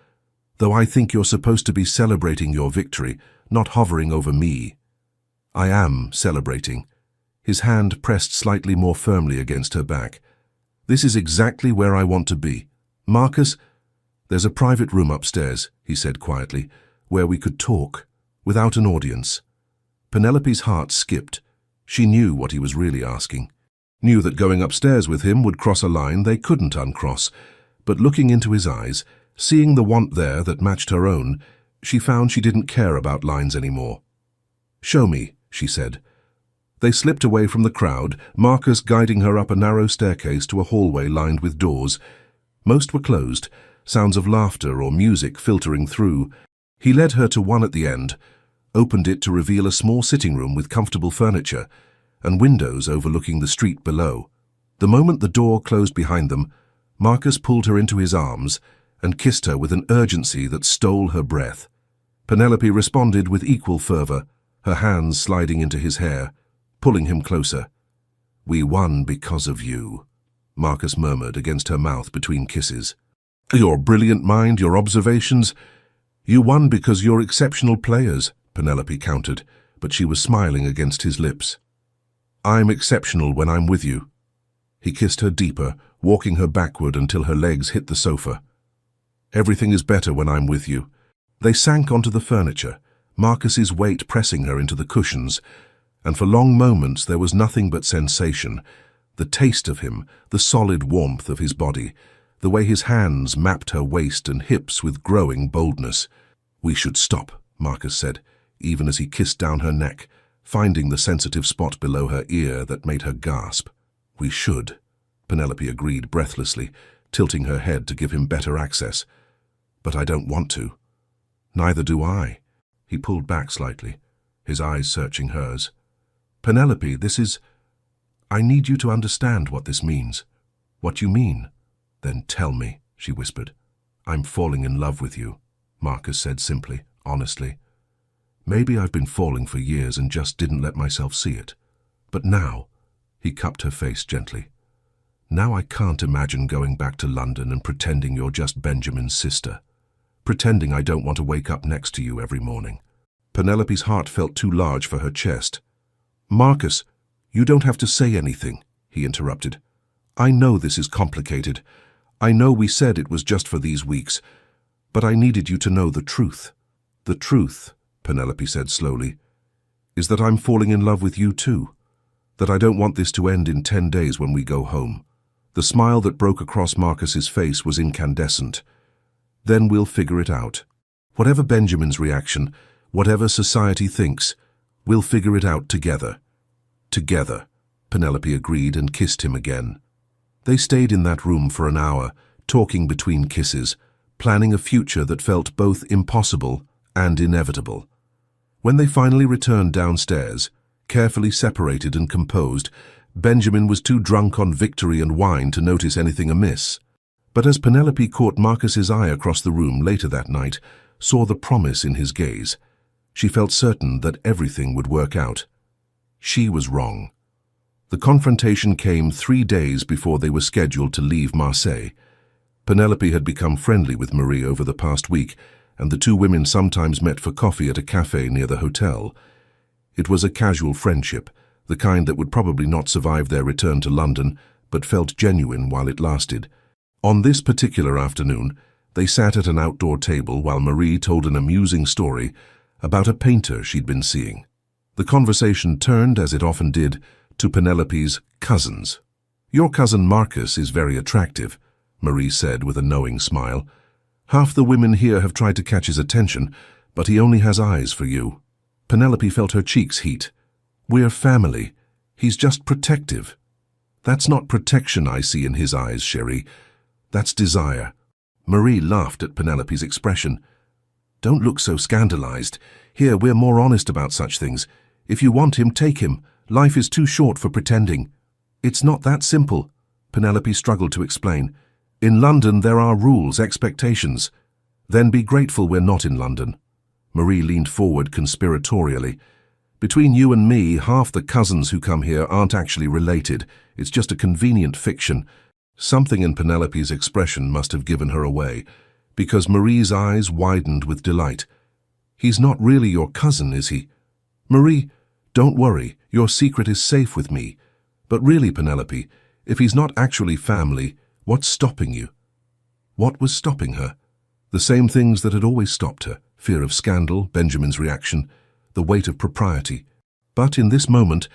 "Though I think you're supposed to be celebrating your victory, not hovering over me." "I am celebrating." His hand pressed slightly more firmly against her back. "This is exactly where I want to be. Marcus, there's a private room upstairs," he said quietly, "where we could talk, without an audience." Penelope's heart skipped. She knew what he was really asking. Knew that going upstairs with him would cross a line they couldn't uncross, but looking into his eyes, seeing the want there that matched her own, she found she didn't care about lines anymore. "Show me," she said. They slipped away from the crowd, Marcus guiding her up a narrow staircase to a hallway lined with doors. Most were closed, sounds of laughter or music filtering through. He led her to one at the end, opened it to reveal a small sitting room with comfortable furniture, and windows overlooking the street below. The moment the door closed behind them, Marcus pulled her into his arms and kissed her with an urgency that stole her breath. Penelope responded with equal fervor, her hands sliding into his hair, pulling him closer. "We won because of you," Marcus murmured against her mouth between kisses. "Your brilliant mind, your observations. You won because you're exceptional players," Penelope countered, but she was smiling against his lips. "I'm exceptional when I'm with you." He kissed her deeper, walking her backward until her legs hit the sofa. "Everything is better when I'm with you." They sank onto the furniture, Marcus's weight pressing her into the cushions, and for long moments there was nothing but sensation, the taste of him, the solid warmth of his body, the way his hands mapped her waist and hips with growing boldness. "We should stop," Marcus said, even as he kissed down her neck, finding the sensitive spot below her ear that made her gasp. "We should," Penelope agreed breathlessly, tilting her head to give him better access. "But I don't want to." "Neither do I." He pulled back slightly, his eyes searching hers. "Penelope, I need you to understand what this means." "What you mean?" "Then tell me," she whispered. "I'm falling in love with you," Marcus said simply, honestly. Maybe I've been falling for years and just didn't let myself see it. But now, he cupped her face gently. Now I can't imagine going back to London and pretending you're just Benjamin's sister. Pretending I don't want to wake up next to you every morning. Penelope's heart felt too large for her chest. Marcus, you don't have to say anything, he interrupted. I know this is complicated. I know we said it was just for these weeks, but I needed you to know the truth. The truth, Penelope said slowly, is that I'm falling in love with you too. That I don't want this to end in 10 days when we go home. The smile that broke across Marcus's face was incandescent. Then we'll figure it out. Whatever Benjamin's reaction, whatever society thinks, we'll figure it out together. Together, Penelope agreed and kissed him again. They stayed in that room for an hour, talking between kisses, planning a future that felt both impossible and inevitable. When they finally returned downstairs, carefully separated and composed, Benjamin was too drunk on victory and wine to notice anything amiss. But as Penelope caught Marcus's eye across the room later that night, saw the promise in his gaze, she felt certain that everything would work out. She was wrong. The confrontation came 3 days before they were scheduled to leave Marseille. Penelope had become friendly with Marie over the past week, and the two women sometimes met for coffee at a cafe near the hotel. It was a casual friendship, the kind that would probably not survive their return to London, but felt genuine while it lasted. On this particular afternoon, they sat at an outdoor table while Marie told an amusing story about a painter she'd been seeing. The conversation turned, as it often did, to Penelope's cousins. Your cousin Marcus is very attractive, Marie said with a knowing smile. Half the women here have tried to catch his attention, but he only has eyes for you. Penelope felt her cheeks heat. We're family. He's just protective. That's not protection I see in his eyes, chérie. That's desire. Marie laughed at Penelope's expression. Don't look so scandalized. Here, we're more honest about such things. If you want him, take him. Life is too short for pretending. It's not that simple, Penelope struggled to explain. In London, there are rules, expectations. Then be grateful we're not in London. Marie leaned forward conspiratorially. Between you and me, half the cousins who come here aren't actually related. It's just a convenient fiction. Something in Penelope's expression must have given her away, because Marie's eyes widened with delight. He's not really your cousin, is he? Marie, don't worry, your secret is safe with me. But really, Penelope, if he's not actually family, what's stopping you? What was stopping her? The same things that had always stopped her. Fear of scandal, Benjamin's reaction, the weight of propriety. But in this moment,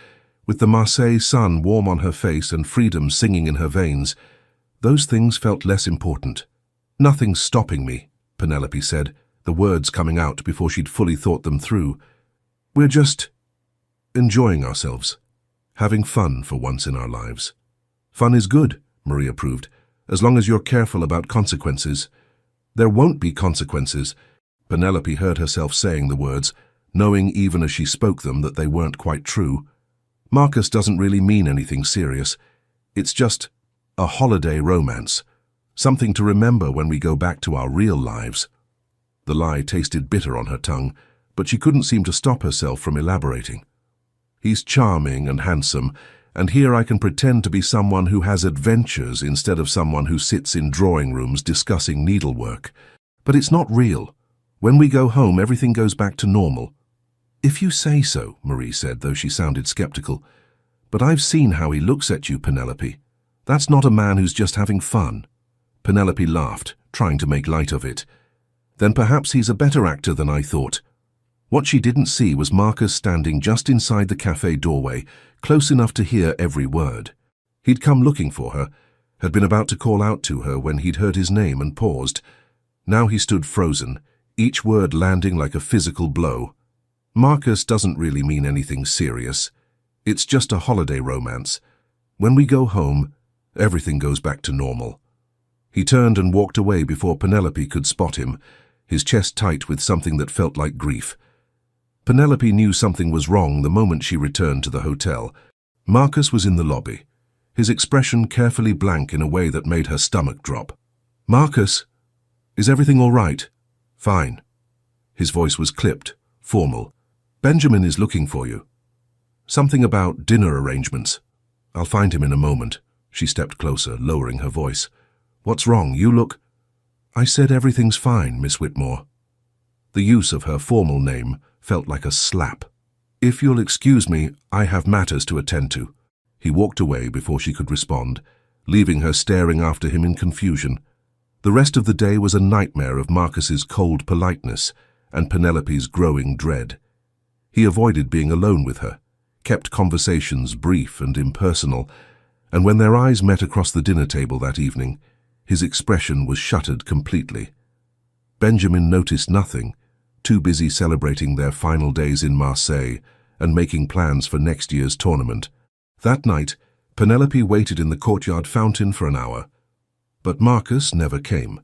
with the Marseille sun warm on her face and freedom singing in her veins, those things felt less important. Nothing's stopping me, Penelope said, the words coming out before she'd fully thought them through. We're just enjoying ourselves, having fun for once in our lives. Fun is good, Marie approved, as long as you're careful about consequences. There won't be consequences. Penelope heard herself saying the words, knowing even as she spoke them that they weren't quite true. Marcus doesn't really mean anything serious. It's just a holiday romance, something to remember when we go back to our real lives. The lie tasted bitter on her tongue, but she couldn't seem to stop herself from elaborating. He's charming and handsome, and here I can pretend to be someone who has adventures instead of someone who sits in drawing rooms discussing needlework. But it's not real. When we go home, everything goes back to normal. If you say so, Marie said, though she sounded skeptical. But I've seen how he looks at you, Penelope. That's not a man who's just having fun. Penelope laughed, trying to make light of it. Then perhaps he's a better actor than I thought. What she didn't see was Marcus standing just inside the cafe doorway, close enough to hear every word. He'd come looking for her, had been about to call out to her when he'd heard his name and paused. Now he stood frozen, each word landing like a physical blow. Marcus doesn't really mean anything serious. It's just a holiday romance. When we go home, everything goes back to normal. He turned and walked away before Penelope could spot him, his chest tight with something that felt like grief. Penelope knew something was wrong the moment she returned to the hotel. Marcus was in the lobby, his expression carefully blank in a way that made her stomach drop. Marcus, is everything all right? Fine. His voice was clipped, formal, Benjamin is looking for you. Something about dinner arrangements. I'll find him in a moment. She stepped closer, lowering her voice. What's wrong? You look... I said everything's fine, Miss Whitmore. The use of her formal name felt like a slap. If you'll excuse me, I have matters to attend to. He walked away before she could respond, leaving her staring after him in confusion. The rest of the day was a nightmare of Marcus's cold politeness and Penelope's growing dread. He avoided being alone with her, kept conversations brief and impersonal, and when their eyes met across the dinner table that evening, his expression was shuttered completely. Benjamin noticed nothing, too busy celebrating their final days in Marseille and making plans for next year's tournament. That night, Penelope waited in the courtyard fountain for an hour, but Marcus never came.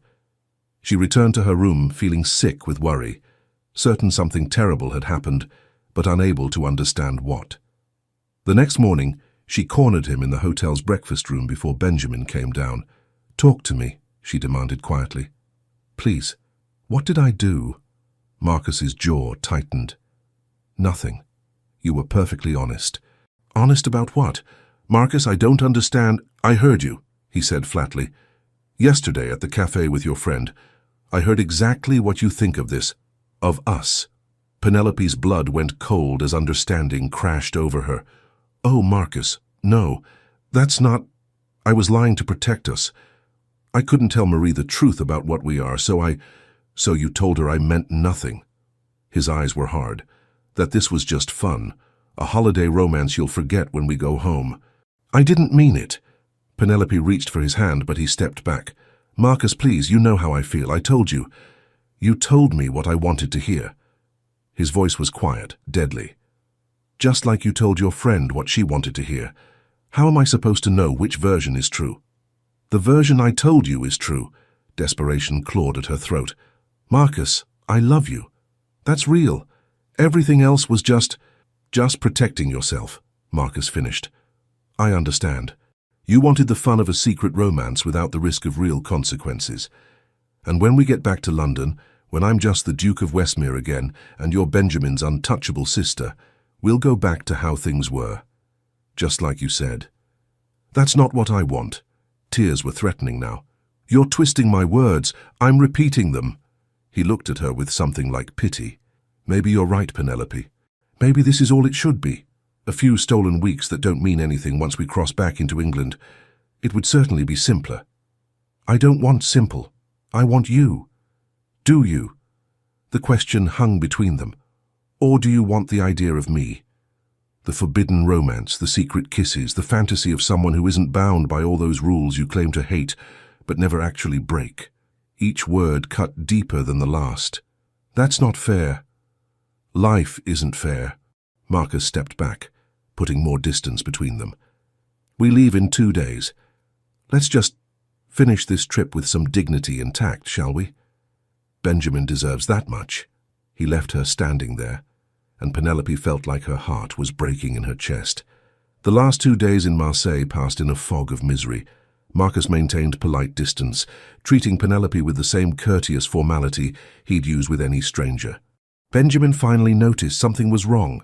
She returned to her room feeling sick with worry, certain something terrible had happened, but unable to understand what. The next morning, she cornered him in the hotel's breakfast room before Benjamin came down. "Talk to me," she demanded quietly. "Please, what did I do?" Marcus's jaw tightened. "Nothing. You were perfectly honest." "Honest about what?" "Marcus, I don't understand." "I heard you," he said flatly. "Yesterday at the cafe with your friend, I heard exactly what you think of this, of us." Penelope's blood went cold as understanding crashed over her. "Oh, Marcus, no, that's not... I was lying to protect us. I couldn't tell Marie the truth about what we are, so you told her I meant nothing." His eyes were hard. "That this was just fun, a holiday romance you'll forget when we go home." "I didn't mean it." Penelope reached for his hand, but he stepped back. "Marcus, please, you know how I feel. I told you. You told me what I wanted to hear." His voice was quiet, deadly. "Just like you told your friend what she wanted to hear. How am I supposed to know which version is true?" "The version I told you is true." Desperation clawed at her throat. "Marcus, I love you. That's real. Everything else was just protecting yourself," Marcus finished. "I understand. You wanted the fun of a secret romance without the risk of real consequences. And when we get back to London, when I'm just the Duke of Westmere again and you're Benjamin's untouchable sister, we'll go back to how things were. Just like you said." "That's not what I want." Tears were threatening now. "You're twisting my words. I'm repeating them." He looked at her with something like pity. "Maybe you're right, Penelope. Maybe this is all it should be. A few stolen weeks that don't mean anything once we cross back into England. It would certainly be simpler." "I don't want simple. I want you. Do you?" The question hung between them. "Or do you want the idea of me? The forbidden romance, the secret kisses, the fantasy of someone who isn't bound by all those rules you claim to hate, but never actually break." Each word cut deeper than the last. "That's not fair." "Life isn't fair." Marcus stepped back, putting more distance between them. "We leave in 2 days. Let's just finish this trip with some dignity and tact, shall we? Benjamin deserves that much." He left her standing there, and Penelope felt like her heart was breaking in her chest. The last 2 days in Marseille passed in a fog of misery. Marcus maintained polite distance, treating Penelope with the same courteous formality he'd use with any stranger. Benjamin finally noticed something was wrong,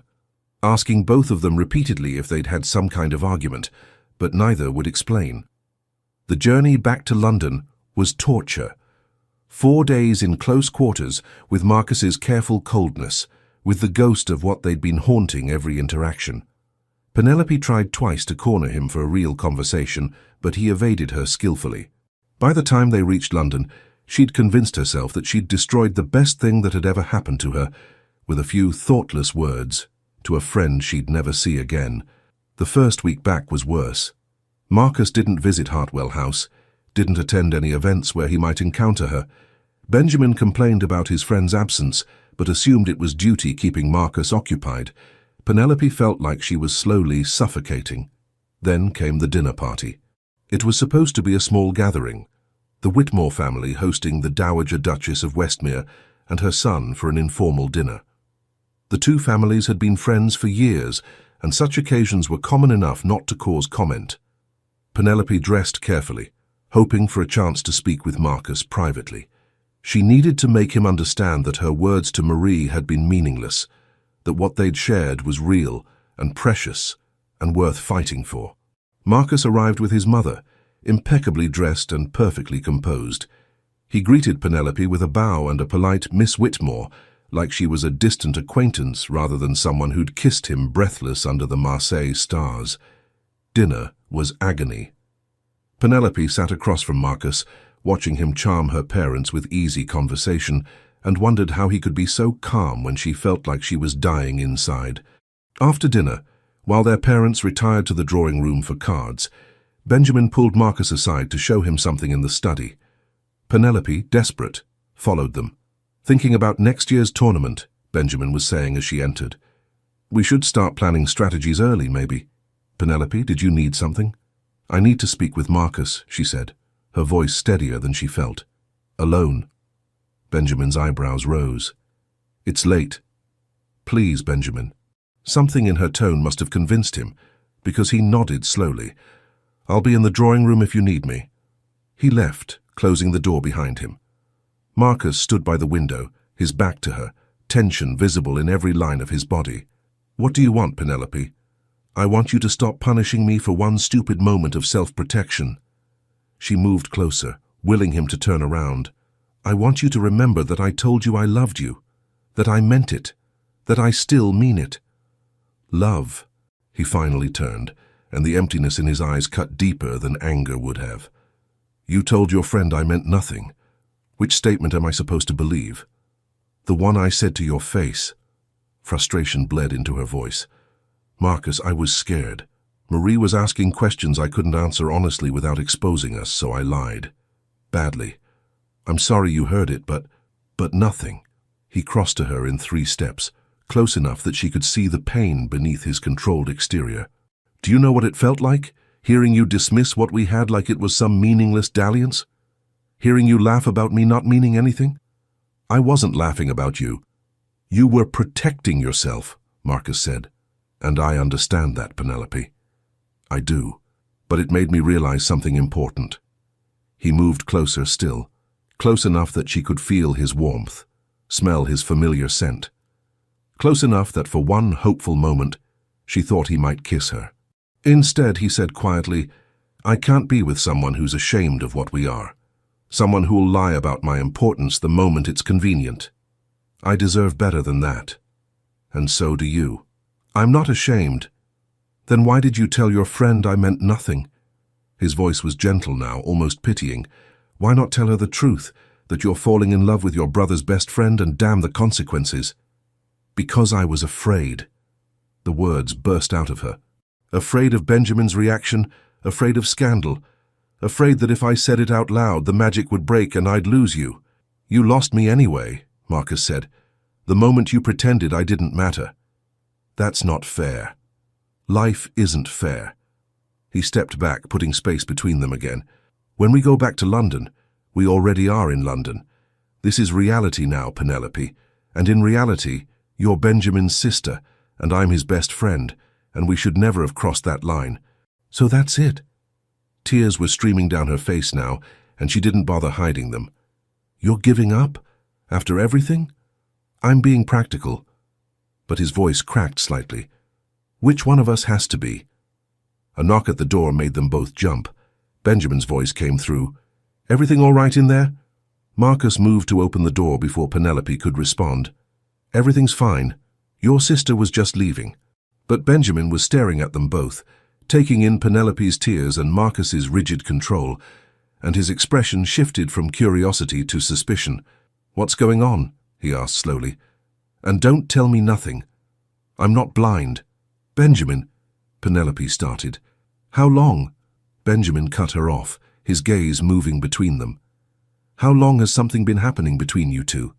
asking both of them repeatedly if they'd had some kind of argument, but neither would explain. The journey back to London was torture. 4 days in close quarters with Marcus's careful coldness, with the ghost of what they'd been haunting every interaction. Penelope tried twice to corner him for a real conversation, but he evaded her skillfully. By the time they reached London, she'd convinced herself that she'd destroyed the best thing that had ever happened to her, with a few thoughtless words, to a friend she'd never see again. The first week back was worse. Marcus didn't visit Hartwell House, didn't attend any events where he might encounter her. Benjamin complained about his friend's absence, but assumed it was duty keeping Marcus occupied. Penelope felt like she was slowly suffocating. Then came the dinner party. It was supposed to be a small gathering, the Whitmore family hosting the Dowager Duchess of Westmere and her son for an informal dinner. The two families had been friends for years, and such occasions were common enough not to cause comment. Penelope dressed carefully, hoping for a chance to speak with Marcus privately. She needed to make him understand that her words to Marie had been meaningless, that what they'd shared was real and precious and worth fighting for. Marcus arrived with his mother, impeccably dressed and perfectly composed. He greeted Penelope with a bow and a polite Miss Whitmore, like she was a distant acquaintance rather than someone who'd kissed him breathless under the Marseille stars. Dinner was agony. Penelope sat across from Marcus, watching him charm her parents with easy conversation, and wondered how he could be so calm when she felt like she was dying inside. After dinner, while their parents retired to the drawing room for cards, Benjamin pulled Marcus aside to show him something in the study. Penelope, desperate, followed them. Thinking about next year's tournament, Benjamin was saying as she entered. We should start planning strategies early, maybe. Penelope, did you need something? I need to speak with Marcus, she said, her voice steadier than she felt. Alone. Benjamin's eyebrows rose. It's late. Please, Benjamin. Something in her tone must have convinced him, because he nodded slowly. I'll be in the drawing room if you need me. He left, closing the door behind him. Marcus stood by the window, his back to her, tension visible in every line of his body. What do you want, Penelope? I want you to stop punishing me for one stupid moment of self-protection. She moved closer, willing him to turn around. I want you to remember that I told you I loved you, that I meant it, that I still mean it. Love. He finally turned, and the emptiness in his eyes cut deeper than anger would have. You told your friend I meant nothing. Which statement am I supposed to believe? The one I said to your face. Frustration bled into her voice. Marcus, I was scared. Marie was asking questions I couldn't answer honestly without exposing us, so I lied. Badly. I'm sorry you heard it, but nothing. He crossed to her in 3 steps, close enough that she could see the pain beneath his controlled exterior. Do you know what it felt like, hearing you dismiss what we had like it was some meaningless dalliance? Hearing you laugh about me not meaning anything? I wasn't laughing about you. You were protecting yourself, Marcus said. And I understand that, Penelope. I do, but it made me realize something important. He moved closer still, close enough that she could feel his warmth, smell his familiar scent. Close enough that for one hopeful moment, she thought he might kiss her. Instead, he said quietly, I can't be with someone who's ashamed of what we are. Someone who'll lie about my importance the moment it's convenient. I deserve better than that. And so do you. I'm not ashamed. Then why did you tell your friend I meant nothing? His voice was gentle now, almost pitying. Why not tell her the truth, that you're falling in love with your brother's best friend and damn the consequences? Because I was afraid. The words burst out of her. Afraid of Benjamin's reaction, afraid of scandal, afraid that if I said it out loud, the magic would break and I'd lose you. You lost me anyway, Marcus said. The moment you pretended I didn't matter. That's not fair. Life isn't fair. He stepped back, putting space between them again. When we go back to London, we already are in London. This is reality now, Penelope. And in reality, you're Benjamin's sister, and I'm his best friend, and we should never have crossed that line. So that's it. Tears were streaming down her face now, and she didn't bother hiding them. You're giving up? After everything? I'm being practical. But his voice cracked slightly. Which one of us has to be? A knock at the door made them both jump. Benjamin's voice came through. Everything all right in there? Marcus moved to open the door before Penelope could respond. Everything's fine. Your sister was just leaving. But Benjamin was staring at them both, taking in Penelope's tears and Marcus's rigid control, and his expression shifted from curiosity to suspicion. What's going on? He asked slowly. And don't tell me nothing. I'm not blind. Benjamin, Penelope started. How long? Benjamin cut her off, his gaze moving between them. How long has something been happening between you two?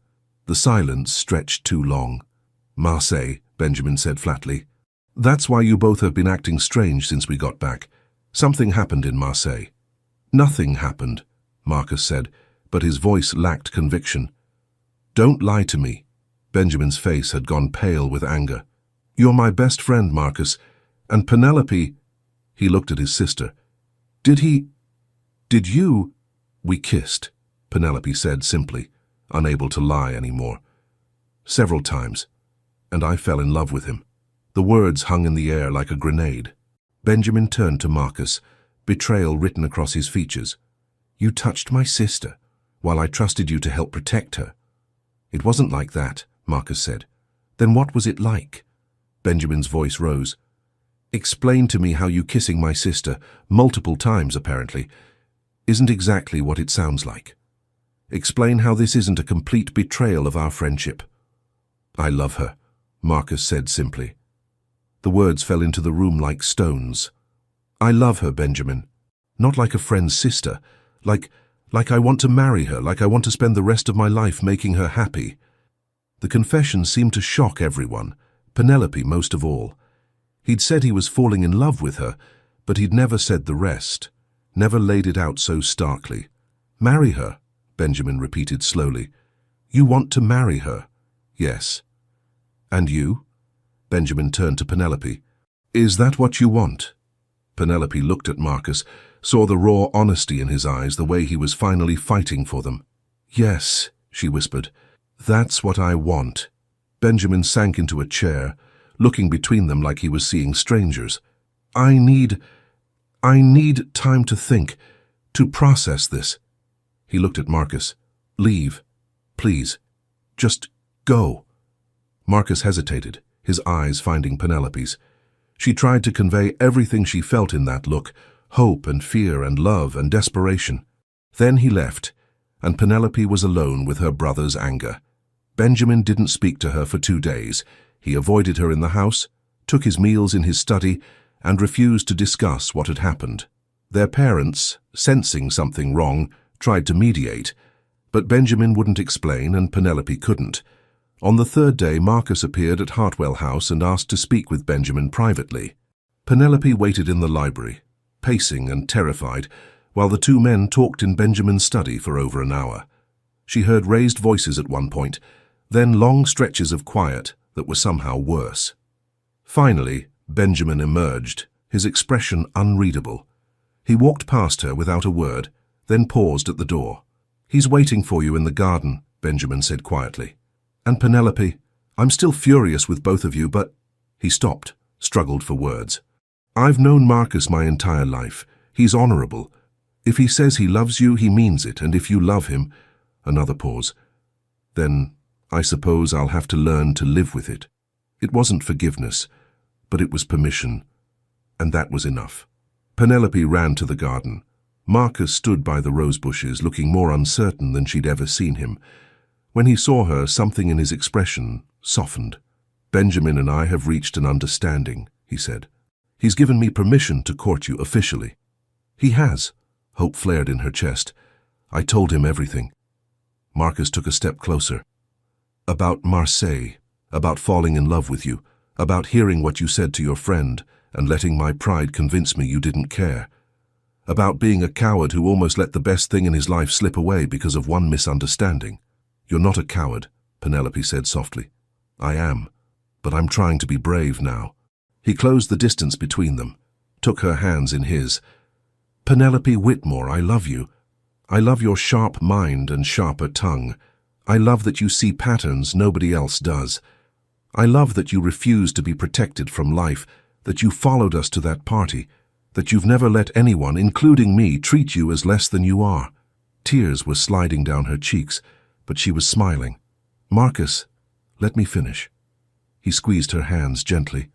The silence stretched too long. Marseille, Benjamin said flatly. That's why you both have been acting strange since we got back. Something happened in Marseille. Nothing happened, Marcus said, but his voice lacked conviction. Don't lie to me. Benjamin's face had gone pale with anger. You're my best friend, Marcus, and Penelope... He looked at his sister. Did you... We kissed, Penelope said simply, unable to lie anymore. Several times. and I fell in love with him." The words hung in the air like a grenade. Benjamin turned to Marcus, betrayal written across his features. "You touched my sister, while I trusted you to help protect her." "It wasn't like that," Marcus said. "Then what was it like?" Benjamin's voice rose. "Explain to me how you kissing my sister, multiple times apparently, isn't exactly what it sounds like. Explain how this isn't a complete betrayal of our friendship." "I love her," Marcus said simply. The words fell into the room like stones. "I love her, Benjamin. Not like a friend's sister. Like I want to marry her, like I want to spend the rest of my life making her happy." The confession seemed to shock everyone, Penelope most of all. He'd said he was falling in love with her, but he'd never said the rest, never laid it out so starkly. "Marry her," Benjamin repeated slowly. "You want to marry her?" "Yes." "And you?" Benjamin turned to Penelope. "Is that what you want?" Penelope looked at Marcus, saw the raw honesty in his eyes, the way he was finally fighting for them. "Yes," she whispered. "That's what I want." Benjamin sank into a chair, looking between them like he was seeing strangers. I need time to think, to process this." He looked at Marcus. "Leave, please. Just go." Marcus hesitated, his eyes finding Penelope's. She tried to convey everything she felt in that look, hope and fear and love and desperation. Then he left, and Penelope was alone with her brother's anger. Benjamin didn't speak to her for 2 days. He avoided her in the house, took his meals in his study, and refused to discuss what had happened. Their parents, sensing something wrong, tried to mediate, but Benjamin wouldn't explain and Penelope couldn't. On the 3rd day, Marcus appeared at Hartwell House and asked to speak with Benjamin privately. Penelope waited in the library, pacing and terrified, while the 2 men talked in Benjamin's study for over an hour. She heard raised voices at one point, then long stretches of quiet that were somehow worse. Finally, Benjamin emerged, his expression unreadable. He walked past her without a word, then paused at the door. "He's waiting for you in the garden," Benjamin said quietly. "And Penelope, I'm still furious with both of you, but—" He stopped, struggled for words. "I've known Marcus my entire life. He's honorable. If he says he loves you, he means it, and if you love him—" Another pause. "Then I suppose I'll have to learn to live with it." It wasn't forgiveness, but it was permission, and that was enough. Penelope ran to the garden. Marcus stood by the rose bushes, looking more uncertain than she'd ever seen him. When he saw her, something in his expression softened. "Benjamin and I have reached an understanding," he said. "He's given me permission to court you officially." "He has," hope flared in her chest. "I told him everything." Marcus took a step closer. "About Marseille, about falling in love with you, about hearing what you said to your friend and letting my pride convince me you didn't care. About being a coward who almost let the best thing in his life slip away because of one misunderstanding." "You're not a coward," Penelope said softly. "I am, but I'm trying to be brave now." He closed the distance between them, took her hands in his. "Penelope Whitmore, I love you. I love your sharp mind and sharper tongue. I love that you see patterns nobody else does. I love that you refuse to be protected from life, that you followed us to that party, that you've never let anyone, including me, treat you as less than you are." Tears were sliding down her cheeks, but she was smiling. "Marcus, let me finish." He squeezed her hands gently.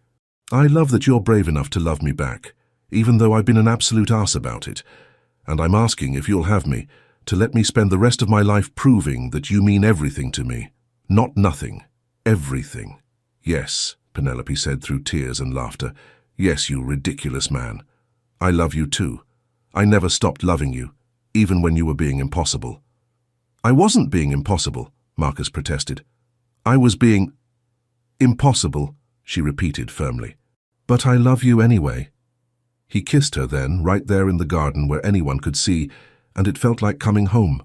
"I love that you're brave enough to love me back, even though I've been an absolute ass about it. And I'm asking, if you'll have me, to let me spend the rest of my life proving that you mean everything to me. Not nothing. Everything." "Yes," Penelope said through tears and laughter. "Yes, you ridiculous man. I love you too. I never stopped loving you, even when you were being impossible." "I wasn't being impossible," Marcus protested. "I was being impossible," she repeated firmly. "But I love you anyway." He kissed her then, right there in the garden where anyone could see, and it felt like coming home.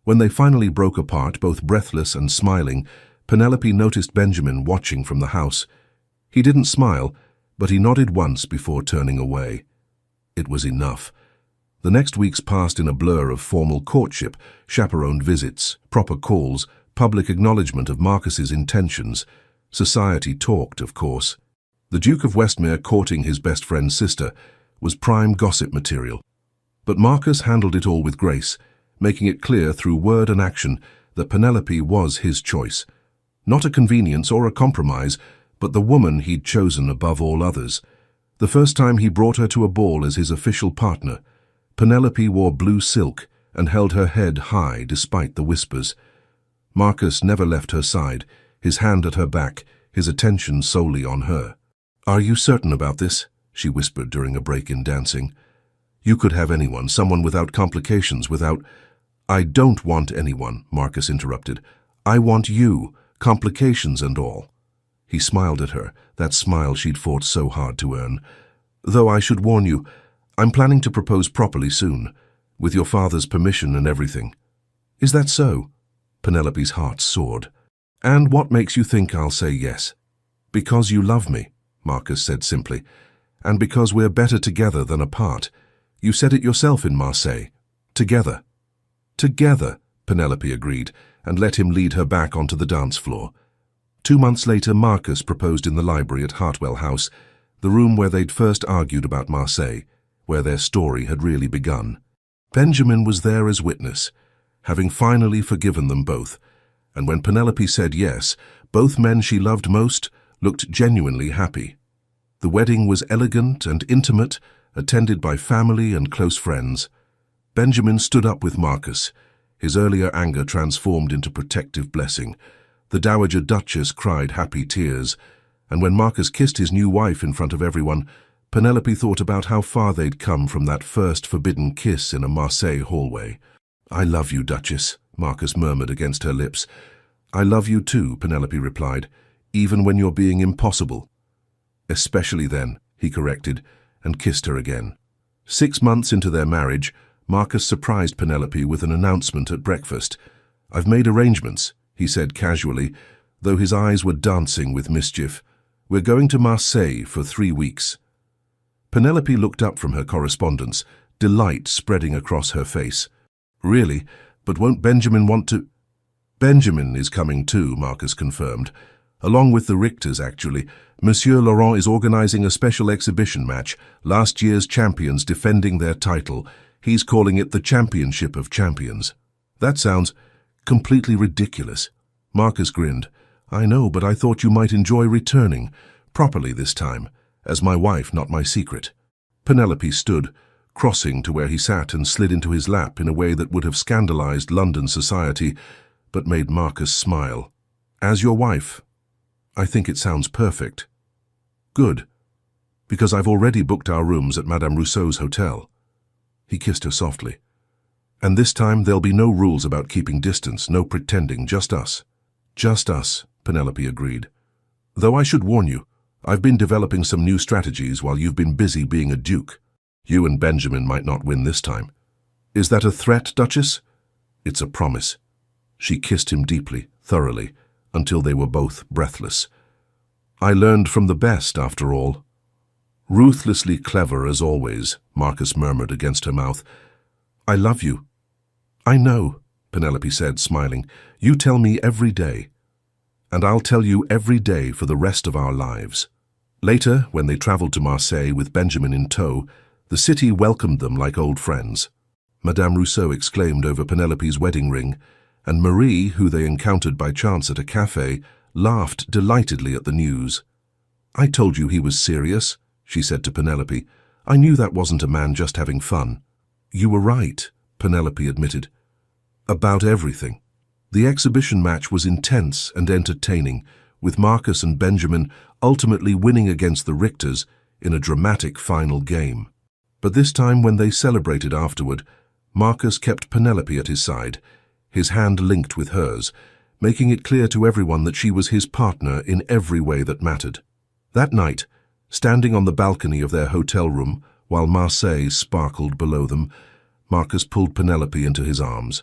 When they finally broke apart, both breathless and smiling, Penelope noticed Benjamin watching from the house. He didn't smile, but he nodded once before turning away. It was enough. The next weeks passed in a blur of formal courtship, chaperoned visits, proper calls, public acknowledgement of Marcus's intentions. Society talked, of course. The Duke of Westmere courting his best friend's sister was prime gossip material. But Marcus handled it all with grace, making it clear through word and action that Penelope was his choice. Not a convenience or a compromise, but the woman he'd chosen above all others. The first time he brought her to a ball as his official partner, Penelope wore blue silk and held her head high despite the whispers. Marcus never left her side, his hand at her back, his attention solely on her. "Are you certain about this?" she whispered during a break in dancing. "You could have anyone, someone without complications, without—" "I don't want anyone," Marcus interrupted. "I want you, complications and all." He smiled at her, that smile she'd fought so hard to earn. "Though I should warn you, I'm planning to propose properly soon, with your father's permission and everything." "Is that so?" Penelope's heart soared. "And what makes you think I'll say yes?" "Because you love me," Marcus said simply, "and because we're better together than apart. You said it yourself in Marseille. Together." "Together," Penelope agreed, and let him lead her back onto the dance floor. 2 months later, Marcus proposed in the library at Hartwell House, the room where they'd first argued about Marseille, where their story had really begun. Benjamin was there as witness, having finally forgiven them both, and when Penelope said yes, both men she loved most looked genuinely happy. The wedding was elegant and intimate, attended by family and close friends. Benjamin stood up with Marcus, his earlier anger transformed into protective blessing. The Dowager Duchess cried happy tears, and when Marcus kissed his new wife in front of everyone, Penelope thought about how far they'd come from that first forbidden kiss in a Marseille hallway. "I love you, Duchess," Marcus murmured against her lips. "I love you too," Penelope replied, "even when you're being impossible." "Especially then," he corrected, and kissed her again. 6 months into their marriage, Marcus surprised Penelope with an announcement at breakfast. "I've made arrangements," he said casually, though his eyes were dancing with mischief. "We're going to Marseille for 3 weeks." Penelope looked up from her correspondence, delight spreading across her face. "Really? But won't Benjamin want to—" "Benjamin is coming too," Marcus confirmed. "Along with the Richters, actually. Monsieur Laurent is organizing a special exhibition match, last year's champions defending their title. He's calling it the Championship of Champions." "That sounds completely ridiculous." Marcus grinned. "I know, but I thought you might enjoy returning, properly this time, as my wife, not my secret." Penelope stood, crossing to where he sat, and slid into his lap in a way that would have scandalized London society, but made Marcus smile. "As your wife, I think it sounds perfect." "Good, because I've already booked our rooms at Madame Rousseau's hotel." He kissed her softly. "And this time there'll be no rules about keeping distance, no pretending, just us." "Just us," Penelope agreed. "Though I should warn you, I've been developing some new strategies while you've been busy being a duke. You and Benjamin might not win this time." "Is that a threat, Duchess?" "It's a promise." She kissed him deeply, thoroughly, until they were both breathless. "I learned from the best, after all." "Ruthlessly clever as always," Marcus murmured against her mouth. "I love you." "I know," Penelope said, smiling. "You tell me every day. And I'll tell you every day for the rest of our lives." Later, when they traveled to Marseille with Benjamin in tow, the city welcomed them like old friends. Madame Rousseau exclaimed over Penelope's wedding ring, and Marie, who they encountered by chance at a cafe, laughed delightedly at the news. "I told you he was serious," she said to Penelope. "I knew that wasn't a man just having fun." "You were right," Penelope admitted. "About everything." The exhibition match was intense and entertaining, with Marcus and Benjamin ultimately winning against the Richters in a dramatic final game. But this time, when they celebrated afterward, Marcus kept Penelope at his side, his hand linked with hers, making it clear to everyone that she was his partner in every way that mattered. That night, standing on the balcony of their hotel room while Marseille sparkled below them, Marcus pulled Penelope into his arms.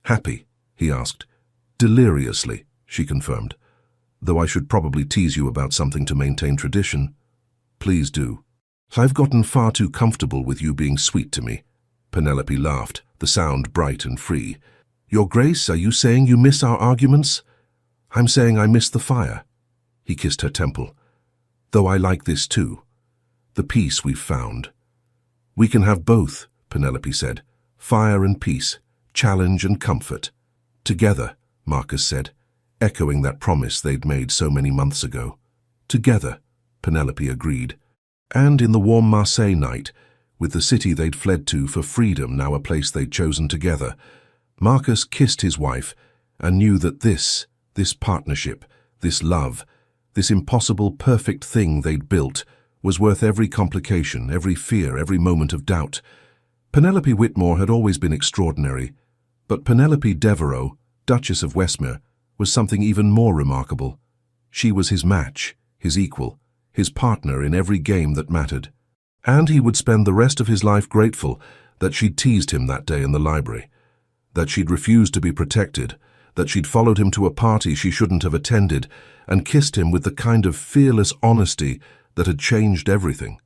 "Happy?" he asked. "Deliriously," she confirmed. "Though I should probably tease you about something to maintain tradition." "Please do." "I've gotten far too comfortable with you being sweet to me." Penelope laughed, the sound bright and free. "Your Grace, are you saying you miss our arguments?" "I'm saying I miss the fire." He kissed her temple. Though I like this too. The peace we've found. We can have both, Penelope said. Fire and peace, challenge and comfort. Together, Marcus said, echoing that promise they'd made so many months ago. Together, Penelope agreed. And in the warm Marseille night, with the city they'd fled to for freedom now a place they'd chosen together, Marcus kissed his wife and knew that this partnership, this love, this impossible perfect thing they'd built was worth every complication, every fear, every moment of doubt. Penelope Whitmore had always been extraordinary, but Penelope Devereux, Duchess of Westmere, was something even more remarkable. She was his match, his equal, his partner in every game that mattered. And he would spend the rest of his life grateful that she'd teased him that day in the library, that she'd refused to be protected, that she'd followed him to a party she shouldn't have attended and kissed him with the kind of fearless honesty that had changed everything.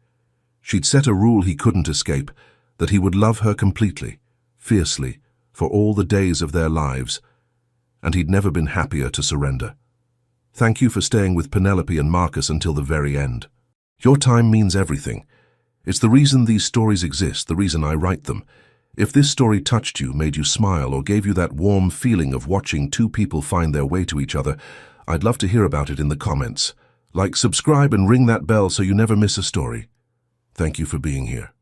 She'd set a rule he couldn't escape, that he would love her completely, fiercely, for all the days of their lives, and he'd never been happier to surrender. Thank you for staying with Penelope and Marcus until the very end. Your time means everything. It's the reason these stories exist, the reason I write them. If this story touched you, made you smile, or gave you that warm feeling of watching two people find their way to each other, I'd love to hear about it in the comments. Like, subscribe, and ring that bell so you never miss a story. Thank you for being here.